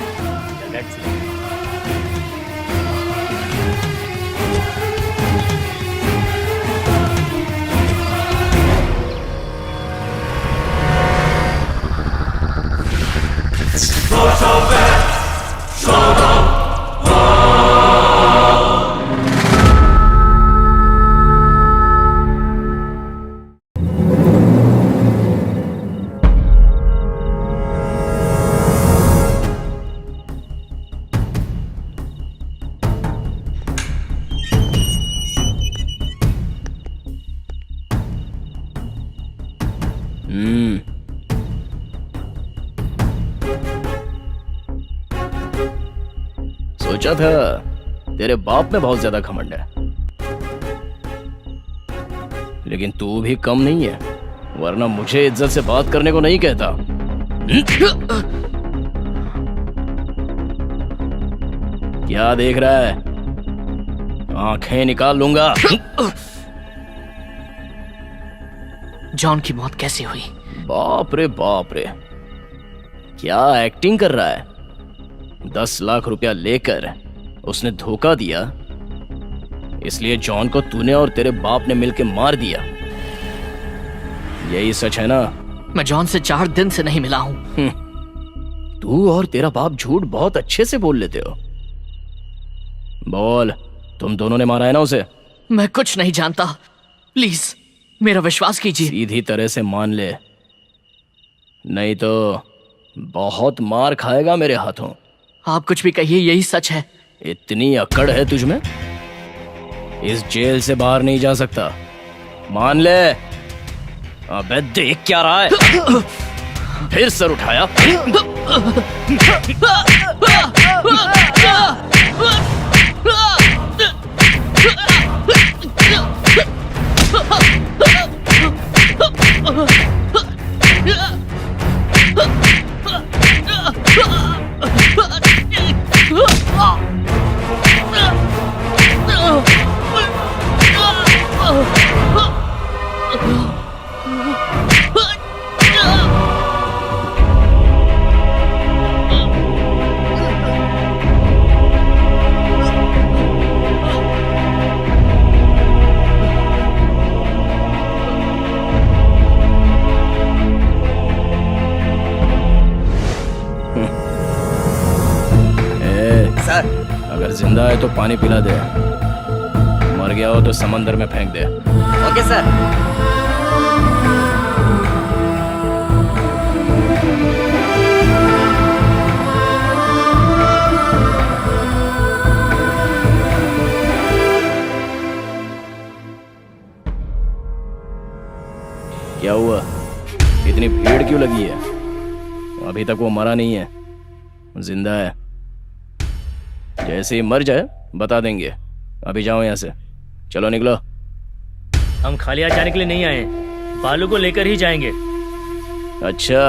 सोचा था तेरे बाप में बहुत ज्यादा घमंड है, लेकिन तू भी कम नहीं है, वरना मुझे इज्जत से बात करने को नहीं कहता। क्या देख रहा है? आंखें निकाल लूंगा। जॉन की मौत कैसे हुई? बाप रे, क्या एक्टिंग कर रहा है? 10 लाख रुपया लेकर उसने धोखा दिया, इसलिए जॉन को तूने और तेरे बाप ने मिलकर मार दिया। यही सच है ना? मैं जॉन से 4 दिन से नहीं मिला हूं। तू और तेरा बाप झूठ बहुत अच्छे से बोल लेते हो। बोल, तुम दोनों ने मारा है ना उसे? मैं कुछ नहीं जानता, प्लीज मेरा विश्वास कीजिए। सीधी तरह से मान ले, नहीं तो बहुत मार खाएगा मेरे हाथों। आप कुछ भी कहिए, यही सच है। इतनी अकड़ है तुझमें? इस जेल से बाहर नहीं जा सकता, मान ले। अबे देख क्या रहा है? फिर सर उठाया। अगर जिंदा है तो पानी पिला दे, मर गया हो तो समंदर में फेंक दे। Okay sir. क्या हुआ? इतनी भीड़ क्यों लगी है? अभी तक वो मरा नहीं है, जिंदा है। जैसे ही मर जाए बता देंगे। अभी जाओ यहाँ से, चलो निकलो। हम खाली हाथ जाने के लिए नहीं आए, बालू को लेकर ही जाएंगे। अच्छा,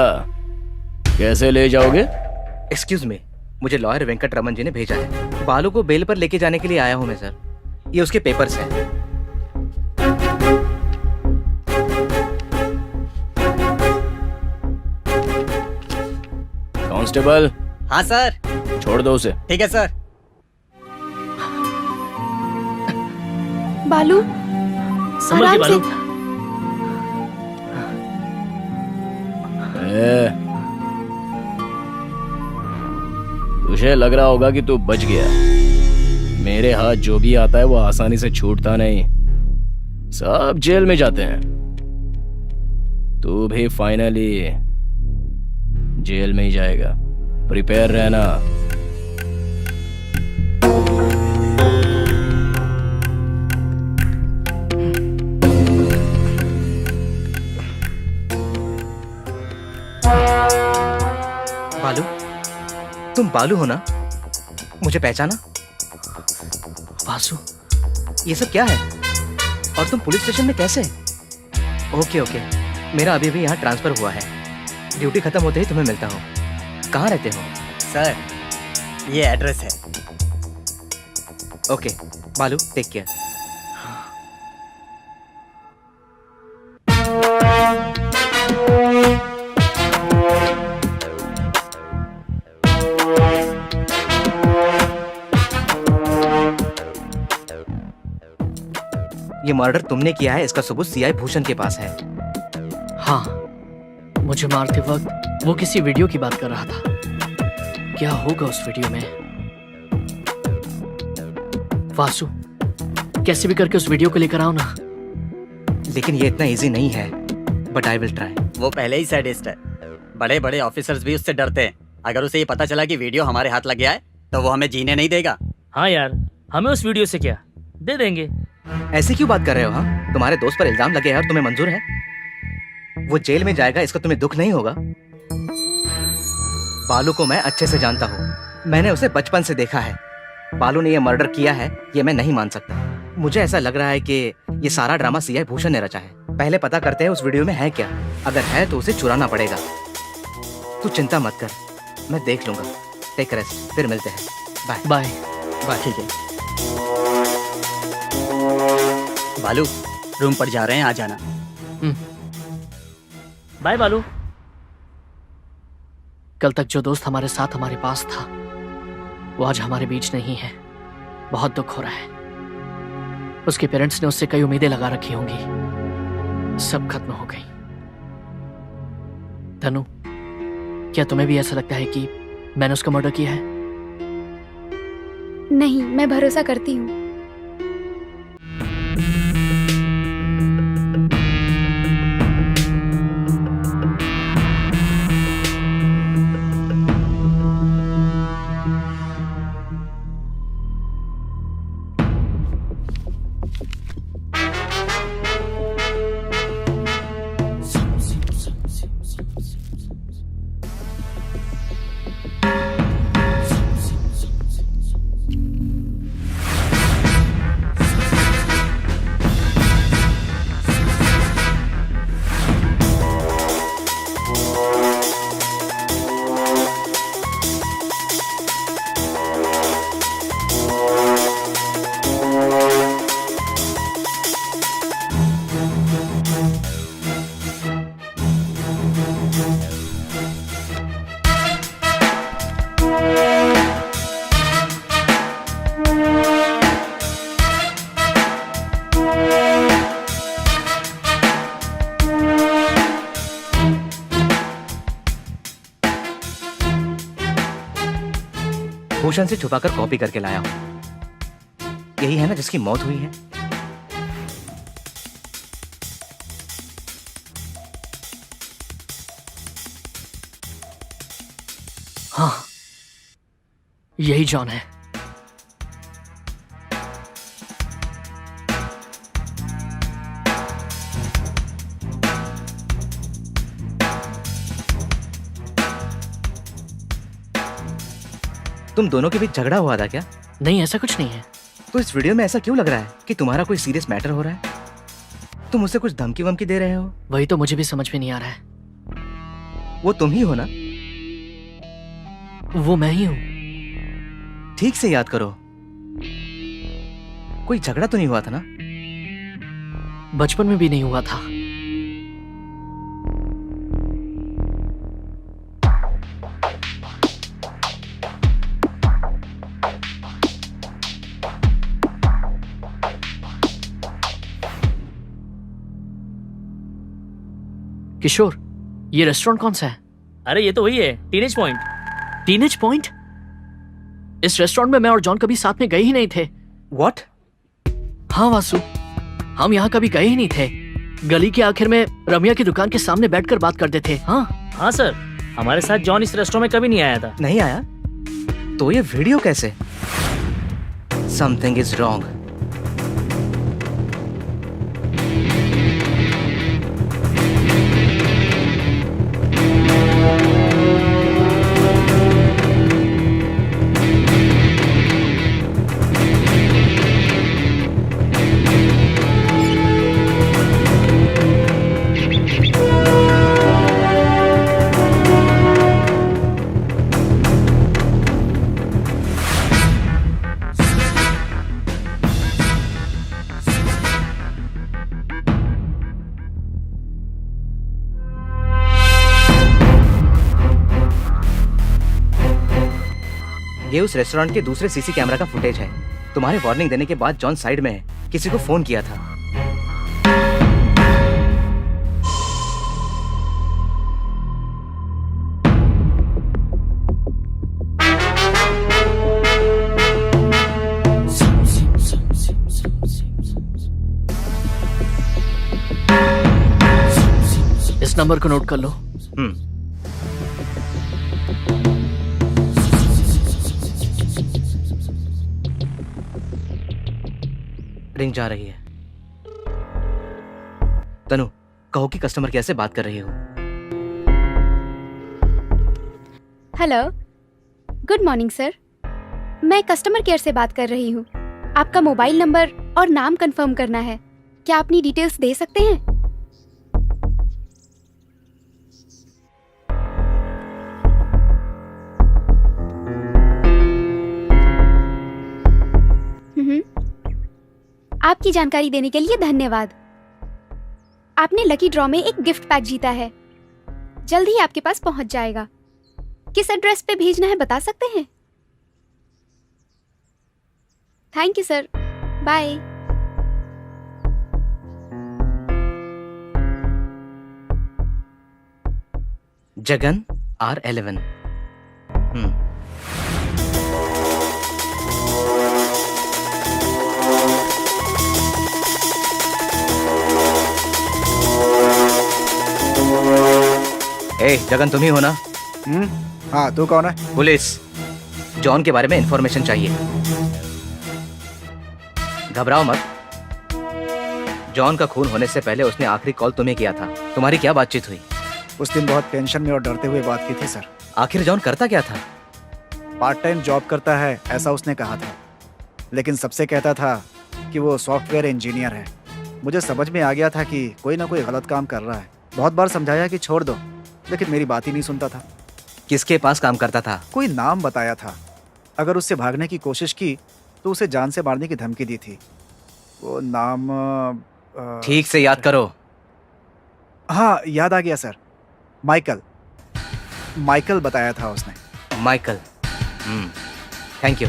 कैसे ले जाओगे? एक्सक्यूज मी, मुझे लॉयर वेंकट रमन जी ने भेजा है। बालू को बेल पर लेके जाने के लिए आया हूँ मैं सर। ये उसके पेपर्स हैं। कांस्टेबल। हाँ सर। छोड़ दो उसे। ठीक है सर। बालू, संभल के बालू। तुझे लग रहा होगा कि तू बच गया। मेरे हाथ जो भी आता है वो आसानी से छूटता नहीं, सब जेल में जाते हैं। तू भी फाइनली जेल में ही जाएगा, प्रिपेयर रहना। बालू, तुम बालू हो ना? मुझे पहचाना? वासु, ये सब क्या है? और तुम पुलिस स्टेशन में कैसे? ओके ओके, मेरा अभी भी यहाँ ट्रांसफर हुआ है। ड्यूटी खत्म होते ही तुम्हें मिलता हूँ। कहाँ रहते हो? सर, ये एड्रेस है। ओके बालू, टेक केयर। ये मर्डर तुमने किया है, इसका सबूत सीआई भूषण के पास है। हाँ, मुझे मारते वक्त वो किसी वीडियो की बात कर रहा था। क्या होगा उस वीडियो में? वासु, कैसे भी करके उस वीडियो को लेकर आओ ना। लेकिन ये इतना इजी नहीं है, बट आई विल ट्राई। वो पहले ही सैडिस्ट है, बड़े बड़े ऑफिसर्स भी उससे डरते हैं। अगर उसे ये पता चला कि वीडियो हमारे हाथ लग गया है तो वो हमें जीने नहीं देगा। हाँ यार, हमें उस वीडियो से क्या, दे देंगे। ऐसे क्यों बात कर रहे हो? हाँ, तुम्हारे दोस्त पर इल्जाम लगे हैं और तुम्हें मंजूर है? वो जेल में जाएगा, इसका तुम्हें दुख नहीं होगा? बालू को मैं अच्छे से जानता हूँ, मैंने उसे बचपन से देखा है। बालू ने ये मर्डर किया है ये मैं नहीं मान सकता। मुझे ऐसा लग रहा है कि ये सारा ड्रामा सीआई भूषण ने रचा है। पहले पता करते हैं उस वीडियो में है क्या, अगर है तो उसे चुराना पड़ेगा। तू चिंता मत कर, मैं देख लूंगा। टेक रेस्ट, फिर मिलते हैं। Bye bye. बात ठीक है। बालू रूम पर जा रहे हैं, आ जाना। बाय बालू। कल तक जो दोस्त हमारे साथ हमारे पास था वो आज हमारे बीच नहीं है। बहुत दुख हो रहा है। उसके पेरेंट्स ने उससे कई उम्मीदें लगा रखी होंगी, सब खत्म हो गई। तनु, क्या तुम्हें भी ऐसा लगता है कि मैंने उसका मर्डर किया है? नहीं, मैं भरोसा करती हूँ। भूषण से छुपाकर कॉपी करके लाया हूं। यही है ना जिसकी मौत हुई है? हाँ, यही जॉन है। तुम दोनों के बीच झगड़ा हुआ था क्या? नहीं, ऐसा कुछ नहीं है। तो इस वीडियो में ऐसा क्यों लग रहा है कि तुम्हारा कोई सीरियस मैटर हो रहा है? तुम उसे कुछ धमकी वमकी दे रहे हो? वही तो मुझे भी समझ में नहीं आ रहा है। वो तुम ही हो ना? वो मैं ही हूं। ठीक से याद करो, कोई झगड़ा तो नहीं हुआ था ना? बचपन में भी नहीं हुआ था। किशोर, ये रेस्टोरेंट कौन सा है? अरे ये तो वही है, टीनेज पॉइंट। Teenage point? इस रेस्टोरेंट में मैं और जॉन कभी साथ में गए ही नहीं थे। What? हाँ वासु, हम यहाँ कभी गए ही नहीं थे। गली के आखिर में रमिया की दुकान के सामने बैठकर बात करते थे। हाँ सर, हमारे साथ जॉन इस रेस्टोरेंट में कभी नहीं आया था। नहीं आया? तो ये वीडियो कैसे? Something is wrong. ये उस रेस्टोरेंट के दूसरे सीसी कैमरा का फुटेज है। तुम्हारे वार्निंग देने के बाद जॉन साइड में है, किसी को फोन किया था। इस नंबर को नोट कर लो। रिंग जा रही है। तनु, कहो कि कस्टमर कैसे बात कर रही हो? Hello, good morning sir. मैं कस्टमर केयर से बात कर रही हूँ। आपका मोबाइल नंबर और नाम कंफर्म करना है। क्या अपनी डिटेल्स दे सकते हैं? आपकी जानकारी देने के लिए धन्यवाद। आपने लकी ड्रॉ में एक गिफ्ट पैक जीता है। जल्द ही आपके पास पहुंच जाएगा। किस एड्रेस पे भेजना है बता सकते हैं? Thank you sir, bye. Jagan R11। ए जगन, तुम ही हो ना? हाँ, तू कौन है? पुलिस। जॉन के बारे में इंफॉर्मेशन चाहिए। घबराओ मत। जॉन का खून होने से पहले उसने आखिरी कॉल तुम्हें किया था। तुम्हारी क्या बातचीत हुई? उस दिन बहुत टेंशन में और डरते हुए बात की थी सर। आखिर जॉन करता क्या था? पार्ट टाइम जॉब करता है ऐसा उसने कहा था, लेकिन सबसे कहता था कि वो सॉफ्टवेयर इंजीनियर है। मुझे समझ में आ गया था कि कोई ना कोई गलत काम कर रहा है। बहुत बार समझाया कि छोड़ दो, लेकिन मेरी बात ही नहीं सुनता था। किसके पास काम करता था? कोई नाम बताया था। अगर उससे भागने की कोशिश की तो उसे जान से मारने की धमकी दी थी। वो नाम ठीक से याद करो। हाँ, याद आ गया सर। माइकल बताया था उसने। माइकल। Thank you.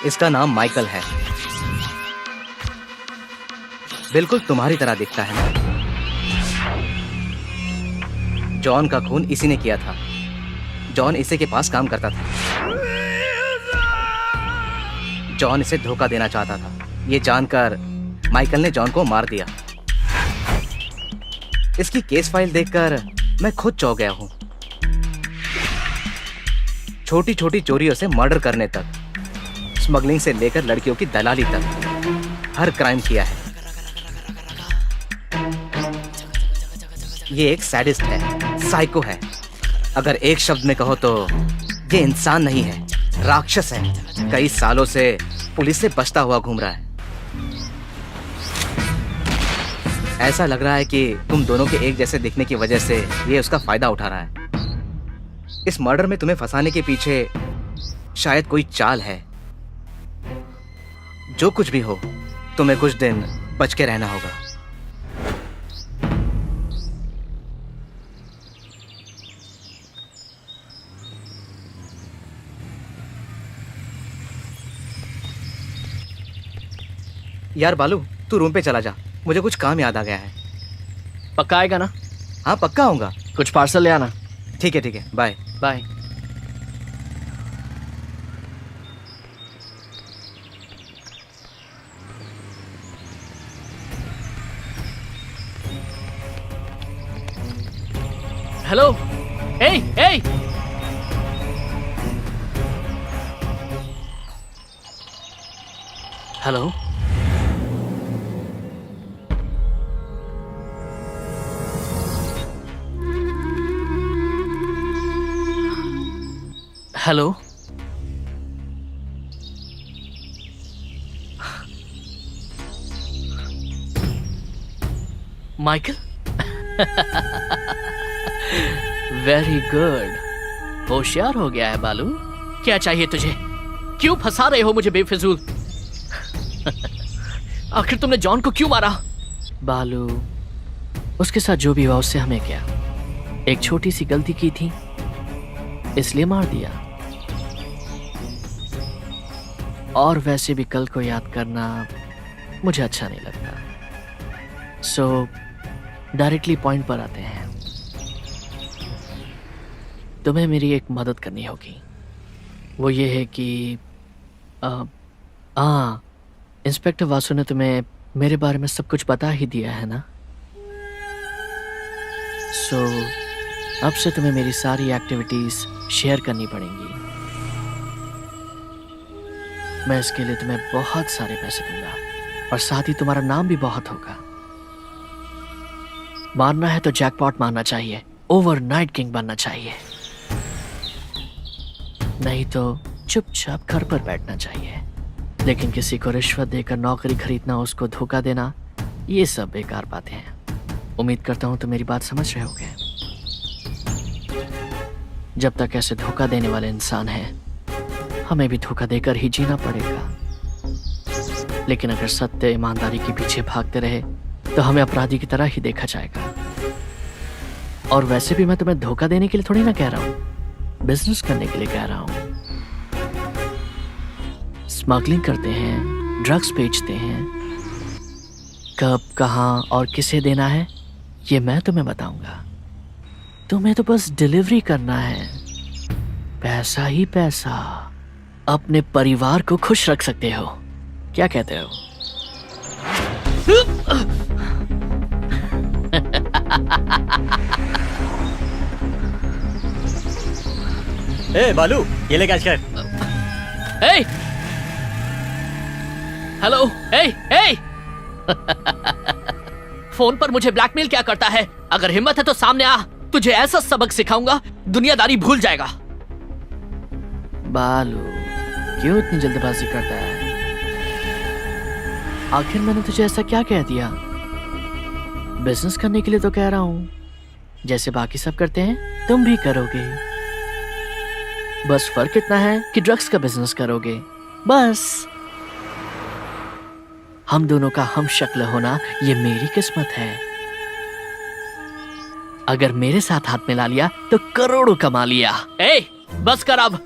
इसका नाम माइकल है। बिल्कुल तुम्हारी तरह दिखता है ना? जॉन का खून इसी ने किया था। जॉन इसी के पास काम करता था। जॉन इसे धोखा देना चाहता था। ये जानकर माइकल ने जॉन को मार दिया। इसकी केस फाइल देखकर मैं खुद चौंक गया हूं। छोटी छोटी चोरियों से मर्डर करने तक, स्मगलिंग से लेकर लड़कियों की दलाली तक हर क्राइम किया है। ये एक सैडिस्ट है, साइको है। अगर एक शब्द में कहो तो ये इंसान नहीं है, राक्षस है। कई सालों से पुलिस से बचता हुआ घूम रहा है। ऐसा लग रहा है कि तुम दोनों के एक जैसे दिखने की वजह से ये उसका फायदा उठा रहा है। इस मर्डर में तुम्हें फंसाने के पीछे शायद कोई चाल है। जो कुछ भी हो, तुम्हें कुछ दिन बच के रहना होगा। यार बालू, तू रूम पे चला जा। मुझे कुछ काम याद आ गया है। पक्का आएगा ना? हाँ पक्का आऊंगा। कुछ पार्सल ले आना। ठीक है, bye bye. Hello, hey hey, hello. Hello, Michael. Very good, होशियार हो गया है बालू। क्या चाहिए तुझे? क्यों फंसा रहे हो मुझे बेफिजूल? आखिर तुमने जॉन को क्यों मारा? बालू, उसके साथ जो भी हुआ उससे हमें क्या, एक छोटी सी गलती की थी इसलिए मार दिया। और वैसे भी कल को याद करना मुझे अच्छा नहीं लगता। सो डायरेक्टली पॉइंट पर आते हैं। तुम्हें मेरी एक मदद करनी होगी। वो ये है कि इंस्पेक्टर वासु ने तुम्हें मेरे बारे में सब कुछ बता ही दिया है ना। सो अब से तुम्हें मेरी सारी एक्टिविटीज शेयर करनी पड़ेंगी। मैं इसके लिए तुम्हें बहुत सारे पैसे दूंगा और साथ ही तुम्हारा नाम भी बहुत होगा। मारना है तो जैकपॉट मारना चाहिए, ओवरनाइट किंग बनना चाहिए, नहीं तो चुपचाप घर पर बैठना चाहिए। लेकिन किसी को रिश्वत देकर नौकरी खरीदना, उसको धोखा देना, ये सब बेकार बातें हैं। उम्मीद करता हूं तुम मेरी बात समझ रहे होगे। जब तक ऐसे धोखा देने वाले इंसान हैं, हमें भी धोखा देकर ही जीना पड़ेगा। लेकिन अगर सत्य ईमानदारी के पीछे भागते रहे तो हमें अपराधी की तरह ही देखा जाएगा। और वैसे भी मैं तुम्हें धोखा देने के लिए थोड़ी ना कह रहा हूं, बिजनेस करने के लिए कह रहा हूं। स्मगलिंग करते हैं, ड्रग्स बेचते हैं, कब, कहां और किसे देना है ये मैं तुम्हें बताऊंगा। तुम्हें तो बस डिलीवरी करना है, पैसा ही पैसा। अपने परिवार को खुश रख सकते हो, क्या कहते हो? ए बालू, ये ले कैच कर। हे, हेलो, हे, फोन पर मुझे ब्लैकमेल क्या करता है? अगर हिम्मत है तो सामने आ, तुझे ऐसा सबक सिखाऊंगा दुनियादारी भूल जाएगा। बालू, क्यों इतनी जल्दबाजी करता है? आखिर मैंने तुझे ऐसा क्या कह दिया? बिजनेस करने के लिए तो कह रहा हूं, जैसे बाकी सब करते हैं तुम भी करोगे। बस फर्क इतना है कि ड्रग्स का बिजनेस करोगे, बस। हम दोनों का हम शक्ल होना ये मेरी किस्मत है। अगर मेरे साथ हाथ मिला लिया तो करोड़ों कमा लिया। ए, बस कर अब।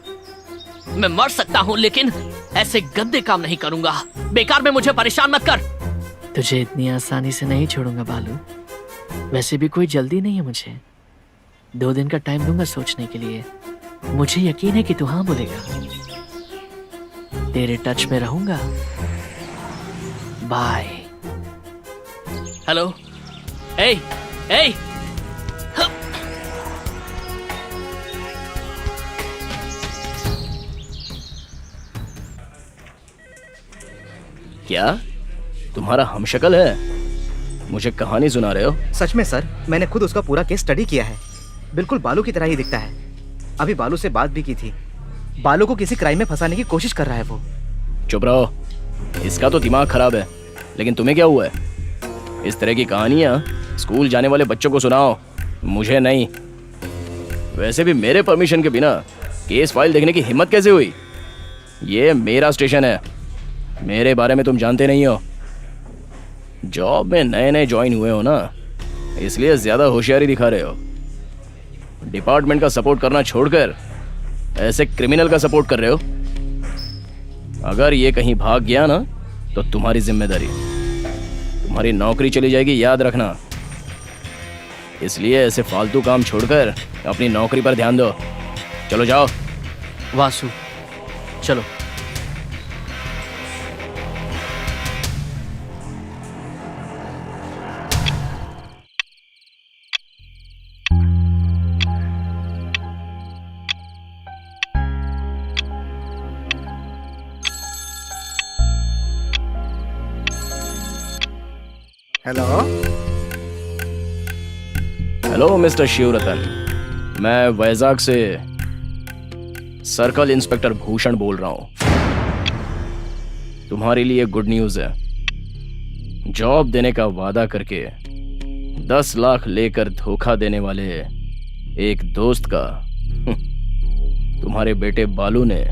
मैं मर सकता हूं लेकिन ऐसे गंदे काम नहीं करूंगा। बेकार में मुझे परेशान मत कर। तुझे इतनी आसानी से नहीं छोड़ूंगा बालू। वैसे भी कोई जल्दी नहीं है मुझे। 2 दिन का टाइम दूंगा सोचने के लिए। मुझे यकीन है कि तू हाँ बोलेगा। तेरे टच में रहूंगा। बाय। हेलो, ए, ए, क्या तुम्हारा हमशक्ल है? मुझे कहानी सुना रहे हो? सच में सर, मैंने खुद उसका पूरा केस स्टडी किया है। बिल्कुल बालू की तरह ही दिखता है। अभी बालू से बात भी की थी। बालू को किसी क्राइम में फंसाने की कोशिश कर रहा है वो। चुप रहो, इसका तो दिमाग खराब है। लेकिन तुम्हें क्या हुआ है? इस तरह की कहानियां स्कूल जाने वाले बच्चों को सुनाओ, मुझे नहीं। वैसे भी मेरे परमिशन के बिना केस फाइल देखने की हिम्मत कैसे हुई? ये मेरा स्टेशन है, मेरे बारे में तुम जानते नहीं हो। जॉब में नए नए ज्वाइन हुए हो ना, इसलिए ज्यादा होशियारी दिखा रहे हो। डिपार्टमेंट का सपोर्ट करना छोड़कर ऐसे क्रिमिनल का सपोर्ट कर रहे हो। अगर ये कहीं भाग गया ना तो तुम्हारी जिम्मेदारी, तुम्हारी नौकरी चली जाएगी, याद रखना। इसलिए ऐसे फालतू काम छोड़कर अपनी नौकरी पर ध्यान दो। चलो जाओ। वासु, चलो। हेलो, हेलो मिस्टर शिवरतन, मैं वैजाग से सर्कल इंस्पेक्टर भूषण बोल रहा हूं। तुम्हारे लिए गुड न्यूज है। जॉब देने का वादा करके 10 लाख लेकर धोखा देने वाले एक दोस्त का तुम्हारे बेटे बालू ने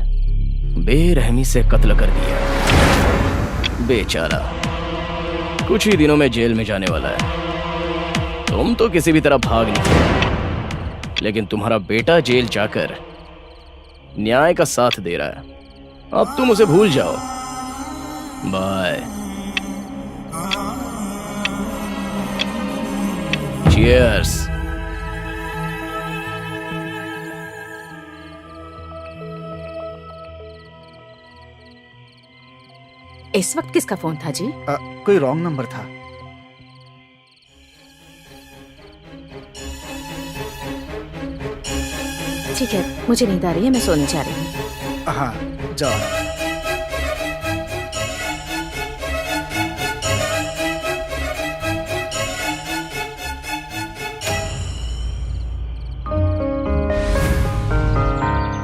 बेरहमी से कत्ल कर दिया। बेचारा कुछ ही दिनों में जेल में जाने वाला है। तुम तो किसी भी तरह भाग नहीं, लेकिन तुम्हारा बेटा जेल जाकर न्याय का साथ दे रहा है। अब तुम उसे भूल जाओ। बाय। चीयर्स। इस वक्त किसका फोन था जी? कोई रॉन्ग नंबर था। ठीक है, मुझे नींद आ रही है, मैं सोने जा रही हूँ। हाँ, जाओ।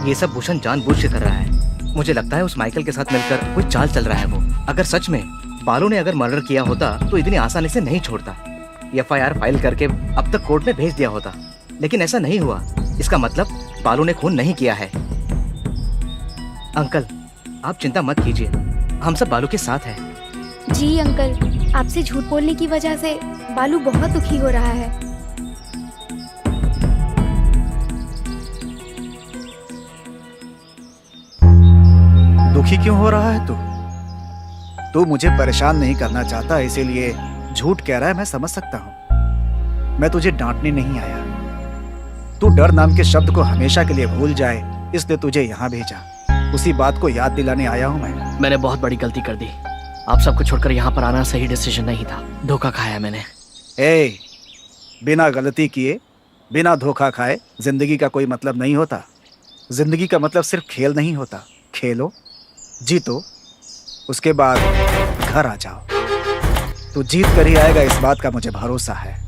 ये सब भूषण जानबूझ के कर रहा है। मुझे लगता है उस माइकल के साथ मिलकर कोई चाल चल रहा है वो। अगर सच में बालू ने अगर मर्डर किया होता तो इतनी आसानी से नहीं छोड़ता। FIR फाइल करके अब तक कोर्ट में भेज दिया होता, लेकिन ऐसा नहीं हुआ। इसका मतलब बालू ने खून नहीं किया है। अंकल, आप चिंता मत कीजिए, हम सब बालू के साथ हैं। जी अंकल, आपसे झूठ बोलने की वजह से बालू बहुत दुखी हो रहा है। दुखी क्यों हो रहा है तू? तू मुझे परेशान नहीं करना चाहता, इसीलिए झूठ कह रहा है, मैं समझ सकता हूँ। मैं तुझे डांटने नहीं आया। तू डर नाम के शब्द को हमेशा के लिए भूल जाए, इसलिए तुझे यहाँ भेजा। उसी बात को याद दिलाने आया हूँ मैं। मैंने बहुत बड़ी गलती कर दी। आप सबको छोड़कर यहाँ पर आना सही डिसीजन नहीं था। धोखा खाया मैंने। बिना गलती किए, बिना धोखा खाए जिंदगी का कोई मतलब नहीं होता। जिंदगी का मतलब सिर्फ खेल नहीं होता। खेलो, जीतो, उसके बाद घर आ जाओ। तू जीत कर ही आएगा, इस बात का मुझे भरोसा है।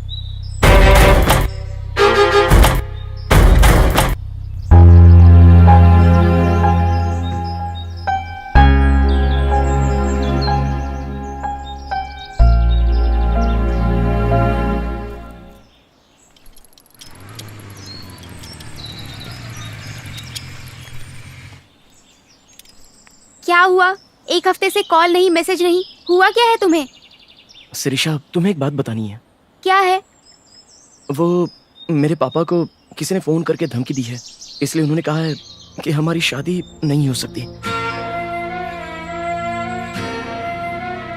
क्या हुआ? एक हफ्ते से कॉल नहीं, मैसेज नहीं, हुआ क्या है तुम्हें? शिरीषा, तुम्हें एक बात बतानी है। क्या है? वो मेरे पापा को किसी ने फोन करके धमकी दी है, इसलिए उन्होंने कहा है कि हमारी शादी नहीं हो सकती।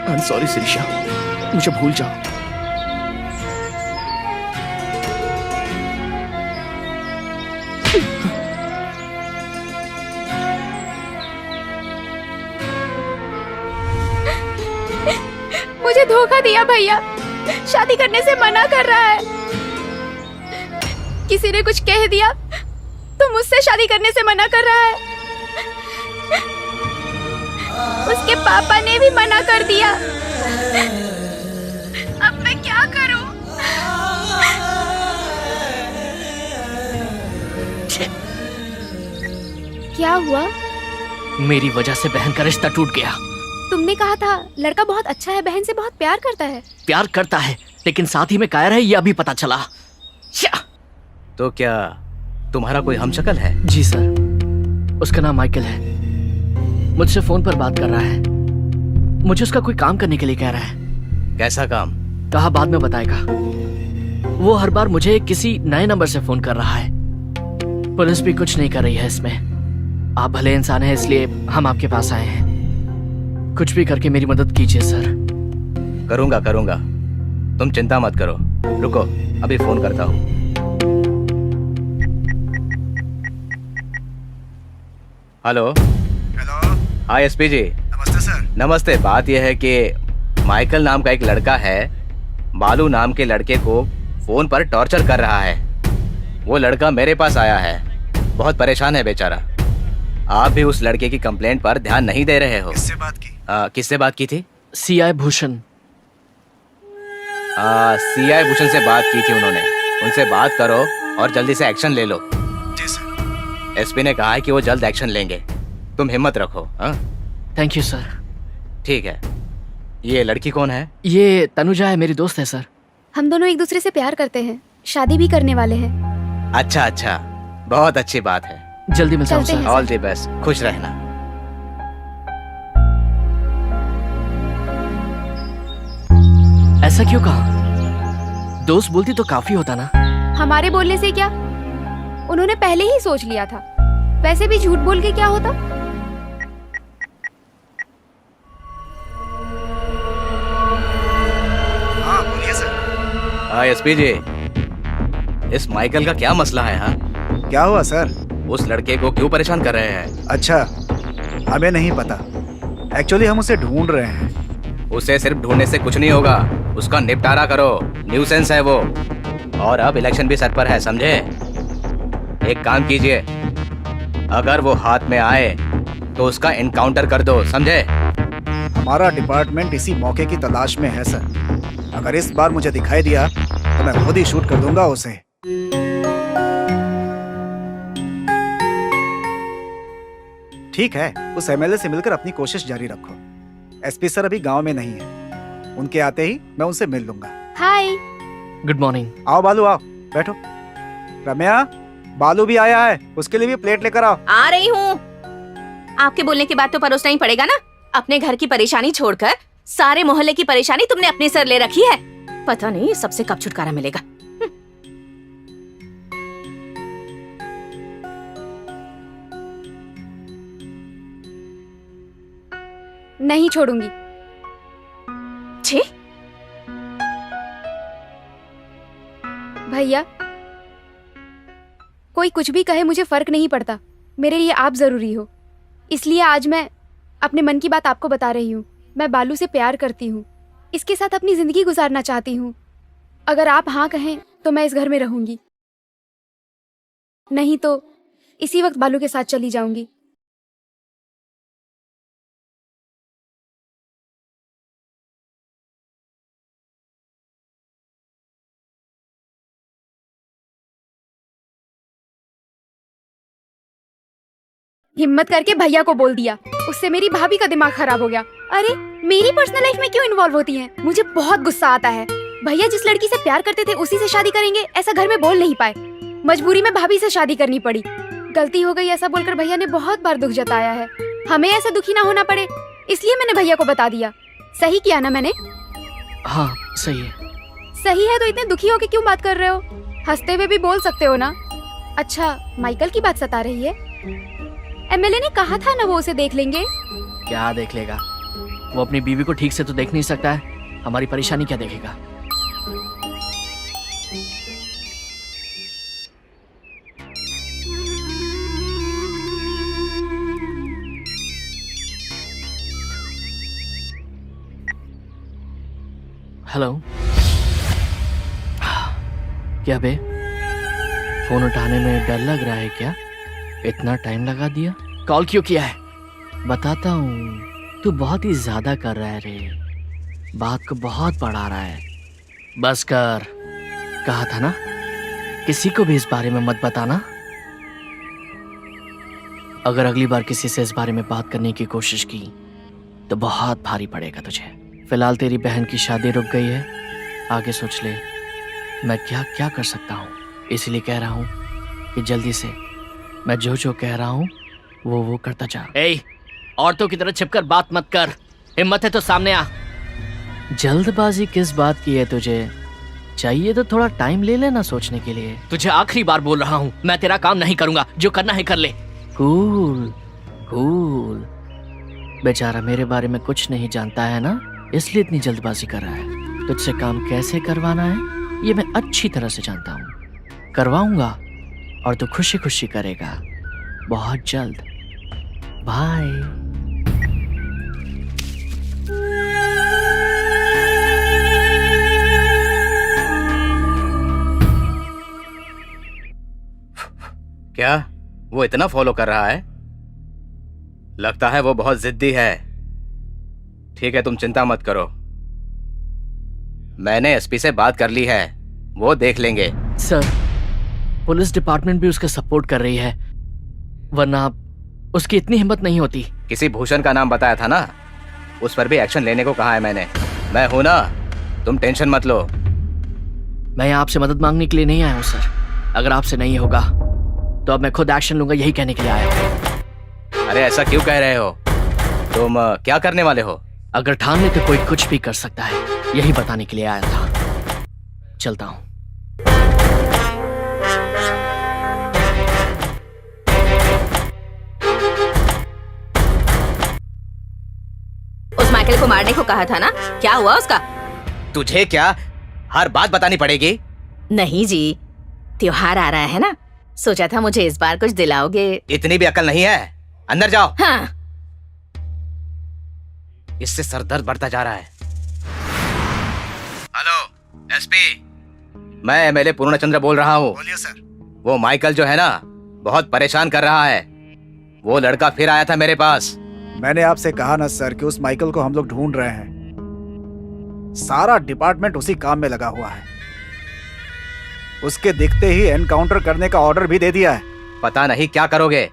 आई एम सॉरी शिरीषा, मुझे भूल जाओ। मुझे धोखा दिया भैया, शादी करने से मना कर रहा है। किसी ने कुछ कह दिया तो मुझसे शादी करने से मना कर रहा है। उसके पापा ने भी मना कर दिया। अब मैं क्या करूं? क्या हुआ? मेरी वजह से बहन का रिश्ता टूट गया। तुमने कहा था लड़का बहुत अच्छा है, बहन से बहुत प्यार करता है। प्यार करता है, लेकिन साथ ही में कायर है, ये अभी पता चला। तो क्या तुम्हारा कोई हमशक्ल है? जी सर, उसका नाम माइकल है। मुझसे फोन पर बात कर रहा है। मुझे उसका कोई काम करने के लिए कह रहा है। कैसा काम? कहा बाद में बताएगा। वो हर बार मुझे किसी नए नंबर से फोन कर रहा है। पुलिस भी कुछ नहीं कर रही है इसमें। आप भले इंसान हैं, इसलिए हम आपके पास आए हैं। कुछ भी करके मेरी मदद कीजिए सर। करूंगा करूंगा, तुम चिंता मत करो। रुको, अभी फोन करता हूँ। हेलो। हाँ एसपी जी। नमस्ते सर। नमस्ते। बात यह है कि माइकल नाम का एक लड़का है, बालू नाम के लड़के को फोन पर टॉर्चर कर रहा है। वो लड़का मेरे पास आया है, बहुत परेशान है बेचारा। आप भी उस लड़के की कंप्लेंट पर ध्यान नहीं दे रहे हो। किससे बात की? किससे बात की थी? CI भूषण। CI भूषण से बात की थी उन्होंने। उनसे बात करो और जल्दी से एक्शन ले लो। जी सर। एसपी ने कहा है कि वो जल्द एक्शन लेंगे, तुम हिम्मत रखो। हाँ थैंक यू सर। ठीक है। ये लड़की कौन है? ये तनुजा है, मेरी दोस्त है सर। हम दोनों एक दूसरे से प्यार करते हैं, शादी भी करने वाले हैं। अच्छा अच्छा, बहुत अच्छी बात है। जल्दी मिलता हूँ चलते सर। हैं। ऑल द बेस्ट, खुश रहना। ऐसा क्यों कहा? दोस्त बोलती तो काफी होता ना। हमारे बोलने से क्या, उन्होंने पहले ही सोच लिया था। वैसे भी झूठ बोल के क्या होता। हाँ बोलिए सर। हाँ एसपी जी, इस माइकल का क्या मसला है? हाँ, क्या हुआ सर? उस लड़के को क्यों परेशान कर रहे हैं? अच्छा, हमें नहीं पता। एक्चुअली हम उसे ढूंढ रहे हैं। उसे सिर्फ ढूंढने से कुछ नहीं होगा, उसका निपटारा करो। न्यूसेंस है वो, और अब इलेक्शन भी सर पर है, समझे? एक काम कीजिए, अगर वो हाथ में आए तो उसका एनकाउंटर कर दो, समझे? हमारा डिपार्टमेंट इसी मौके की तलाश में है सर। अगर इस बार मुझे दिखाई दिया तो मैं खुद ही शूट कर दूंगा उसे। ठीक है, उस एमएलए से मिलकर अपनी कोशिश जारी रखो। एसपी सर अभी गांव में नहीं है, उनके आते ही मैं उनसे मिल लूंगा। हाय। Good morning. आओ बालू, आओ बैठो। रम्या, बालू भी आया है, उसके लिए भी प्लेट लेकर आओ। आ रही हूँ। आपके बोलने के बाद तो परोसना ही पड़ेगा ना। अपने घर की परेशानी छोड़कर सारे मोहल्ले की परेशानी तुमने अपने सर ले रखी है। पता नहीं सबसे कब छुटकारा मिलेगा। नहीं छोड़ूंगी। छी, भैया, कोई कुछ भी कहे मुझे फर्क नहीं पड़ता। मेरे लिए आप जरूरी हो, इसलिए आज मैं अपने मन की बात आपको बता रही हूँ। मैं बालू से प्यार करती हूँ, इसके साथ अपनी जिंदगी गुजारना चाहती हूँ। अगर आप हाँ कहें तो मैं इस घर में रहूंगी, नहीं तो इसी वक्त बालू के साथ चली जाऊंगी। हिम्मत करके भैया को बोल दिया, उससे मेरी भाभी का दिमाग खराब हो गया। अरे मेरी पर्सनल लाइफ में क्यों इन्वॉल्व होती हैं? मुझे बहुत गुस्सा आता है। भैया जिस लड़की से प्यार करते थे उसी से शादी करेंगे, ऐसा घर में बोल नहीं पाए। मजबूरी में भाभी से शादी करनी पड़ी। गलती हो गई ऐसा बोलकर भैया ने बहुत बार दुख जताया है। हमें ऐसा दुखी ना होना पड़े, इसलिए मैंने भैया को बता दिया। सही किया ना मैंने? हाँ सही है। सही है तो इतने दुखी होके क्यों बात कर रहे हो? हंसते हुए भी बोल सकते हो ना। अच्छा, माइकल की बात सता रही है? एमएलए ने कहा था ना वो उसे देख लेंगे। क्या देख लेगा? वो अपनी बीवी को ठीक से तो देख नहीं सकता है, हमारी परेशानी क्या देखेगा? हेलो, क्या बे, फोन उठाने में डर लग रहा है क्या? इतना टाइम लगा दिया? कॉल क्यों किया है? बताता हूँ, तू बहुत ही ज्यादा कर रहा है रे, बात को बहुत बढ़ा रहा है। बस कर, कहा था ना किसी को भी इस बारे में मत बताना। अगर अगली बार किसी से इस बारे में बात करने की कोशिश की तो बहुत भारी पड़ेगा तुझे। फिलहाल तेरी बहन की शादी रुक गई है, आगे सोच ले मैं क्या क्या कर सकता हूँ। इसलिए कह रहा हूँ कि जल्दी से मैं जो जो कह रहा हूँ वो करता जा। औरतों की तरह छिपकर बात मत कर, हिम्मत है तो सामने आ। जल्दबाजी किस बात की है तुझे? चाहिए तो थोड़ा टाइम ले लेना सोचने के लिए। तुझे आखिरी बार बोल रहा हूँ, मैं तेरा काम नहीं करूंगा, जो करना है कर ले। कूल कूल, बेचारा मेरे बारे में कुछ नहीं जानता है ना, इसलिए इतनी जल्दबाजी कर रहा है। तुझसे काम कैसे करवाना है ये मैं अच्छी तरह से जानता हूँ। करवाऊंगा और तू खुशी खुशी करेगा, बहुत जल्द। बाय। क्या वो इतना फॉलो कर रहा है? लगता है वो बहुत जिद्दी है। ठीक है, तुम चिंता मत करो, मैंने एसपी से बात कर ली है, वो देख लेंगे। सर, पुलिस डिपार्टमेंट भी उसका सपोर्ट कर रही है, वरना उसकी इतनी हिम्मत नहीं होती। किसी भूषण का नाम बताया था ना, उस पर भी एक्शन लेने को कहा है मैंने। मैं हूं ना, तुम टेंशन मत लो। मैं यहाँ आपसे मदद मांगने के लिए नहीं आया हूँ सर। अगर आपसे नहीं होगा तो अब मैं खुद एक्शन लूंगा, यही कहने के लिए आया हूँ। अरे ऐसा क्यों कह रहे हो? तुम क्या करने वाले हो? अगर ठान ले तो कोई कुछ भी कर सकता है, यही बताने के लिए आया था। चलता हूँ। उस माइकल को मारने को कहा था ना, क्या हुआ उसका? तुझे क्या हर बात बतानी पड़ेगी? नहीं जी, त्योहार आ रहा है ना, सोचा था मुझे इस बार कुछ दिलाओगे। इतनी भी अकल नहीं है। अंदर जाओ। हाँ। इससे सरदर्द बढ़ता जा रहा है। हेलो एसपी, मैं एमएलए पूर्णचंद्र बोल रहा हूँ। बोलिए सर। वो माइकल जो है ना, बहुत परेशान कर रहा है। वो लड़का फिर आया था मेरे पास। मैंने आपसे कहा ना सर कि उस माइकल को हम लोग ढूंढ रहे हैं। सारा डिपार्टमेंट उसी काम में लगा हुआ है। उसके दिखते ही एनकाउंटर करने का ऑर्डर भी दे दिया है। पता नहीं क्या करोगे।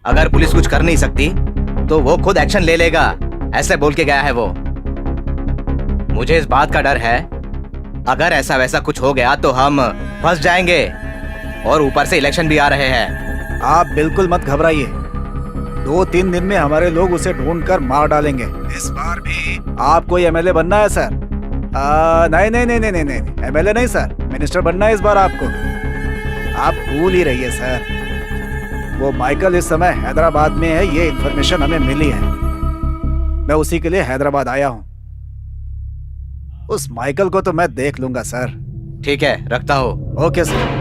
अगर पुलिस कुछ कर नहीं सकती तो वो खुद एक्शन ले लेगा, ऐसे बोल के गया है वो। मुझे इस बात का डर है, अगर ऐसा वैसा कुछ हो गया तो हम फंस जाएंगे, और ऊपर से इलेक्शन भी आ रहे हैं। आप बिल्कुल मत घबराइए, 2-3 दिन में हमारे लोग उसे ढूंढकर मार डालेंगे। इस बार भी आपको एमएलए बनना है सर? नहीं नहीं नहीं नहीं नहीं नहीं, एमएलए नहीं सर, मिनिस्टर बनना है इस बार आपको। आप भूल ही रहिए सर। वो माइकल इस समय हैदराबाद में है, ये इन्फॉर्मेशन हमें मिली है। मैं उसी के लिए हैदराबाद आया हूँ। उस माइकल को तो मैं देख लूंगा सर। ठीक है, रखता हूँ। Okay sir.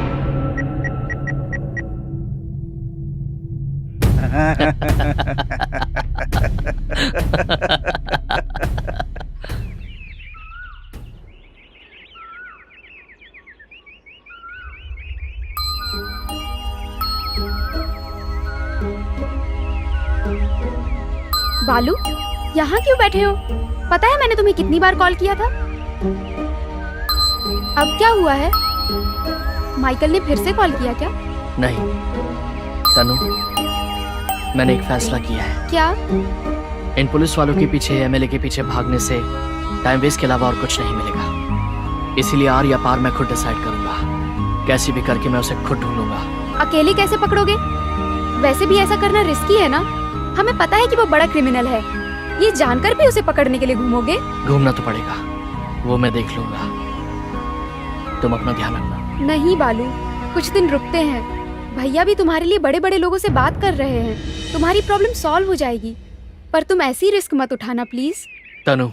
बालू, यहाँ क्यों बैठे हो? पता है मैंने तुम्हें कितनी बार कॉल किया था। अब क्या हुआ है? माइकल ने फिर से कॉल किया क्या? नहीं तनु, मैंने एक फैसला किया है। क्या? इन पुलिस वालों के पीछे, एमएलए के पीछे भागने से टाइम वेस्ट के अलावा और कुछ नहीं मिलेगा। इसीलिए आर या पार मैं खुद डिसाइड करूंगा। कैसी भी करके मैं उसे खुद ढूंढूंगा। अकेले कैसे पकड़ोगे? वैसे भी ऐसा करना रिस्की है ना। हमें पता है कि वो बड़ा क्रिमिनल है, ये जानकर भी उसे पकड़ने के लिए घूमोगे? घूमना तो पड़ेगा, वो मैं देख लूंगा। तुम अपना ध्यान रखना। नहीं बालू, कुछ दिन रुकते हैं। भैया भी तुम्हारे लिए बड़े बड़े लोगों से बात कर रहे हैं। तुम्हारी प्रॉब्लम सॉल्व हो जाएगी, पर तुम ऐसी रिस्क मत उठाना प्लीज। तनु,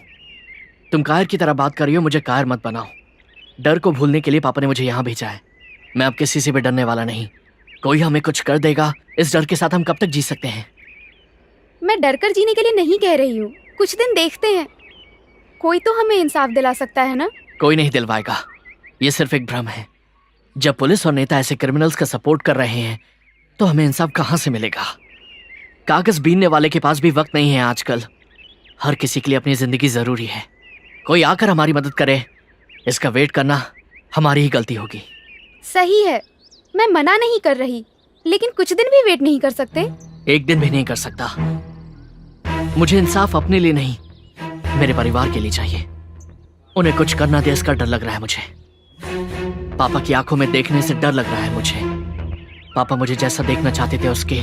तुम कायर की तरह बात कर रही हो, मुझे कायर मत बनाओ। डर को भूलने के लिए पापा ने मुझे यहाँ भेजा है। मैं अब किसी से भी डरने वाला नहीं। कोई हमें कुछ कर देगा, इस डर के साथ हम कब तक जी सकते हैं? मैं डरकर जीने के लिए नहीं कह रही हूँ, कुछ दिन देखते हैं। कोई तो हमें इंसाफ दिला सकता है ना। कोई नहीं दिलवाएगा, ये सिर्फ एक भ्रम है। जब पुलिस और नेता ऐसे क्रिमिनल्स का सपोर्ट कर रहे हैं तो हमें इंसाफ कहाँ से मिलेगा? कागज बीनने वाले के पास भी वक्त नहीं है आजकल। हर किसी के लिए अपनी जिंदगी जरूरी है। कोई आकर हमारी मदद करे, इसका वेट करना हमारी ही गलती होगी। सही है, मैं मना नहीं कर रही, लेकिन कुछ दिन भी वेट नहीं कर सकते? एक दिन भी नहीं कर सकता। मुझे इंसाफ अपने लिए नहीं, मेरे परिवार के लिए चाहिए। उन्हें कुछ करना दे, इसका डर लग रहा है मुझे। पापा की आंखों में देखने से डर लग रहा है मुझे। पापा मुझे जैसा देखना चाहते थे उसके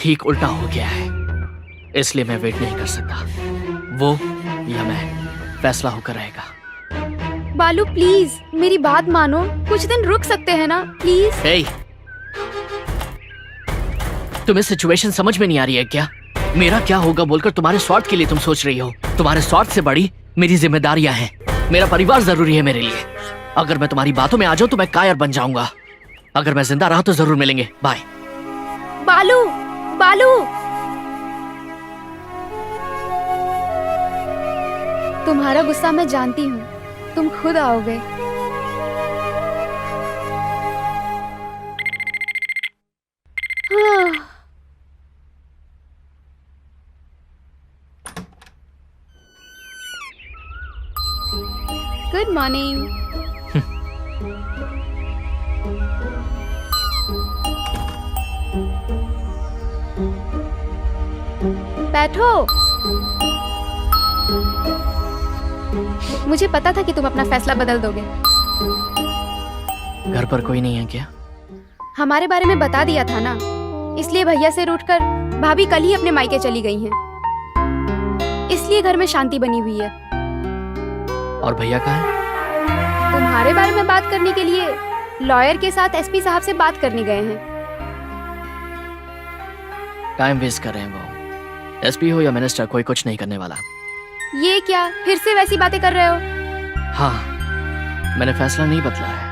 ठीक उल्टा हो गया है, इसलिए मैं वेट नहीं कर सकता। वो या मैं, फैसला होकर रहेगा। बालू प्लीज मेरी बात मानो, कुछ दिन रुक सकते हैं ना प्लीज। हे, तुम्हें सिचुएशन समझ में नहीं आ रही है क्या? मेरा क्या होगा बोलकर तुम्हारे स्वार्थ के लिए तुम सोच रही हो। तुम्हारे स्वार्थ से बड़ी मेरी जिम्मेदारियां हैं। मेरा परिवार जरूरी है मेरे लिए। अगर मैं तुम्हारी बातों में आ जाऊं तो मैं कायर बन जाऊंगा। अगर मैं जिंदा रहा तो जरूर मिलेंगे। बाय। बालू, बालू, तुम्हारा गुस्सा मैं जानती हूँ, तुम खुद आओगे। Good morning. बैठो। मुझे पता था कि तुम अपना फैसला बदल दोगे। घर पर कोई नहीं है क्या? हमारे बारे में बता दिया था ना, इसलिए भैया से रूठकर भाभी कल ही अपने मायके चली गई हैं। इसलिए घर में शांति बनी हुई है। और भैया कहाँ है? तुम्हारे बारे में बात करने के लिए लॉयर के साथ एसपी साहब से बात करने गए हैं। टाइम वेस्ट कर रहे हैं वो। एसपी हो या मिनिस्टर, कोई कुछ नहीं करने वाला। ये क्या फिर से वैसी बातें कर रहे हो? हाँ, मैंने फैसला नहीं बदला है।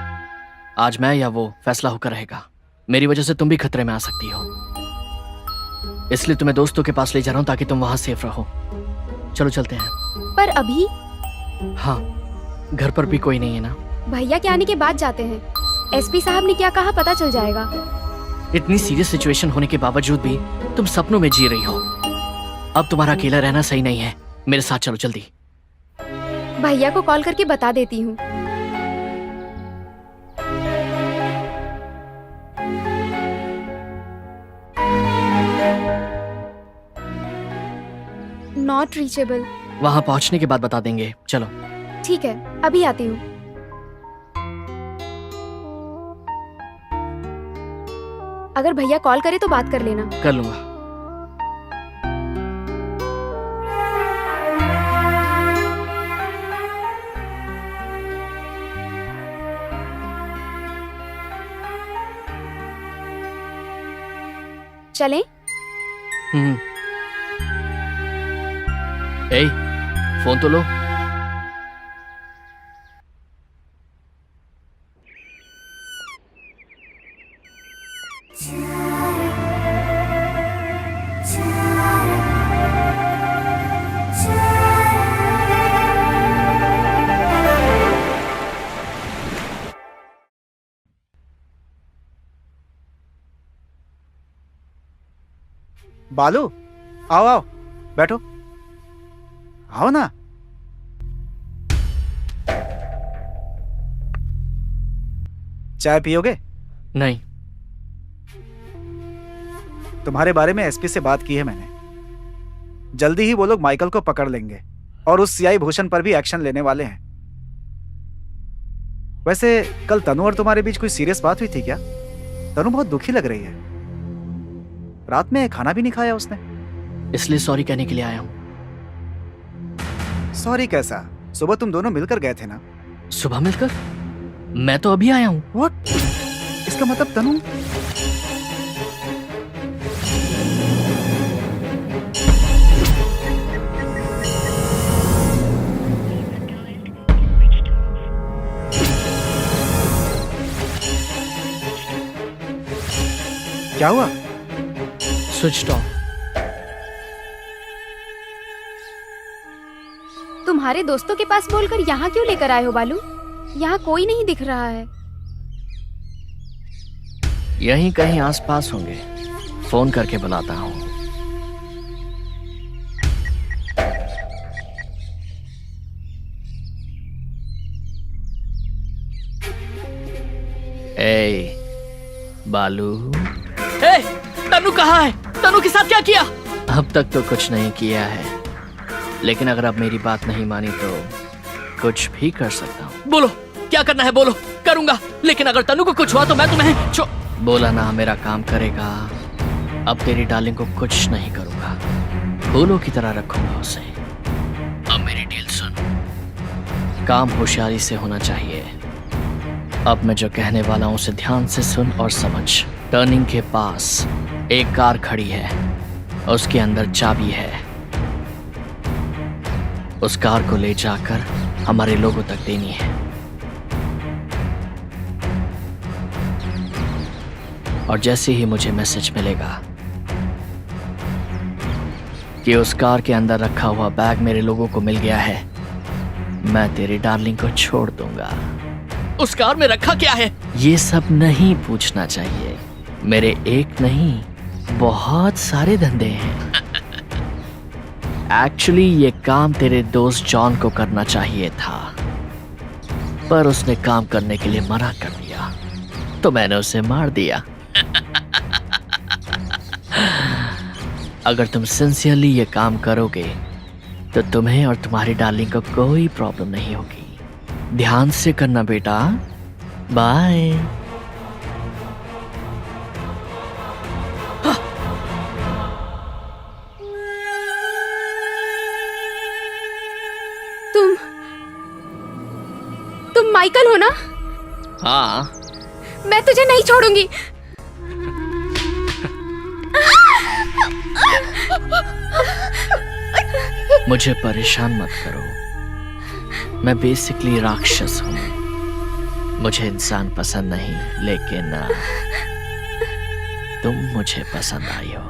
आज मैं या वो फैसला होकर रहेगा। मेरी वजह से तुम भी खतरे में आ सकती हो, इसलिए तुम्हें दोस्तों के पास ले जा रहा हूं ताकि तुम वहां सेफ रहो। चलो चलते हैं। पर अभी हाँ, घर पर भी कोई नहीं है ना। भैया के आने के बाद जाते हैं। एसपी साहब ने क्या कहा पता चल जाएगा। इतनी सीरियस सिचुएशन होने के बावजूद भी तुम सपनों में जी रही हो। अब तुम्हारा अकेला रहना सही नहीं है। मेरे साथ चलो जल्दी। भैया को कॉल करके बता देती हूँ। Not reachable. वहां पहुंचने के बाद बता देंगे। चलो। ठीक है, अभी आती हूँ। अगर भैया कॉल करे तो बात कर लेना। कर लूंगा। चलें? ए, फोन तो लो। बालू, आओ आओ, बैठो। आओ ना। चाय पियोगे? नहीं। तुम्हारे बारे में एसपी से बात की है मैंने। जल्दी ही वो लोग माइकल को पकड़ लेंगे और उस सीआई भूषण पर भी एक्शन लेने वाले हैं। वैसे कल तनु और तुम्हारे बीच कोई सीरियस बात हुई थी क्या? तनु बहुत दुखी लग रही है। रात में खाना भी नहीं खाया उसने। इसलिए सॉरी कहने के लिए आया हूं। सॉरी कैसा? सुबह तुम दोनों मिलकर गए थे ना। सुबह मिलकर? मैं तो अभी आया हूं। व्हाट? इसका मतलब तनु क्या हुआ? Switch off. तुम्हारे दोस्तों के पास बोलकर यहाँ क्यों लेकर आए हो बालू? यहाँ कोई नहीं दिख रहा है। यहीं कहीं आसपास होंगे। फोन करके बुलाता हूं। ए, बालू। ए, तनु कहाँ है? तनु के साथ क्या किया? अब तक तो कुछ नहीं किया है, लेकिन अगर अब मेरी बात नहीं मानी तो कुछ भी कर सकता हूँ। बोलो, क्या करना है बोलो, करूंगा। लेकिन अगर तनु को कुछ हुआ तो मैं तुम्हें बोला ना, मेरा काम करेगा। अब तेरी डार्लिंग को कुछ नहीं करूंगा, फूलों की तरह रखूंगा उसे। अब मेरी डील सुन। काम होशियारी से होना चाहिए। अब मैं जो कहने वाला हूं उसे ध्यान से सुन और समझ। टर्निंग के पास एक कार खड़ी है, उसके अंदर चाबी है। उस कार को ले जाकर हमारे लोगों तक देनी है। और जैसे ही मुझे मैसेज मिलेगा कि उस कार के अंदर रखा हुआ बैग मेरे लोगों को मिल गया है, मैं तेरी डार्लिंग को छोड़ दूंगा। उस कार में रखा क्या है? ये सब नहीं पूछना चाहिए। मेरे एक नहीं, बहुत सारे धंधे हैं। एक्चुअली ये काम तेरे दोस्त जॉन को करना चाहिए था, पर उसने काम करने के लिए मना कर दिया, तो मैंने उसे मार दिया। अगर तुम सिंसियरली ये काम करोगे तो तुम्हें और तुम्हारी डार्लिंग को कोई प्रॉब्लम नहीं होगी। ध्यान से करना बेटा। बाय। तुम माइकल हो ना? हाँ। मैं तुझे नहीं छोड़ूंगी। मुझे परेशान मत करो, मैं बेसिकली राक्षस हूँ। मुझे इंसान पसंद नहीं, लेकिन तुम मुझे पसंद आई हो।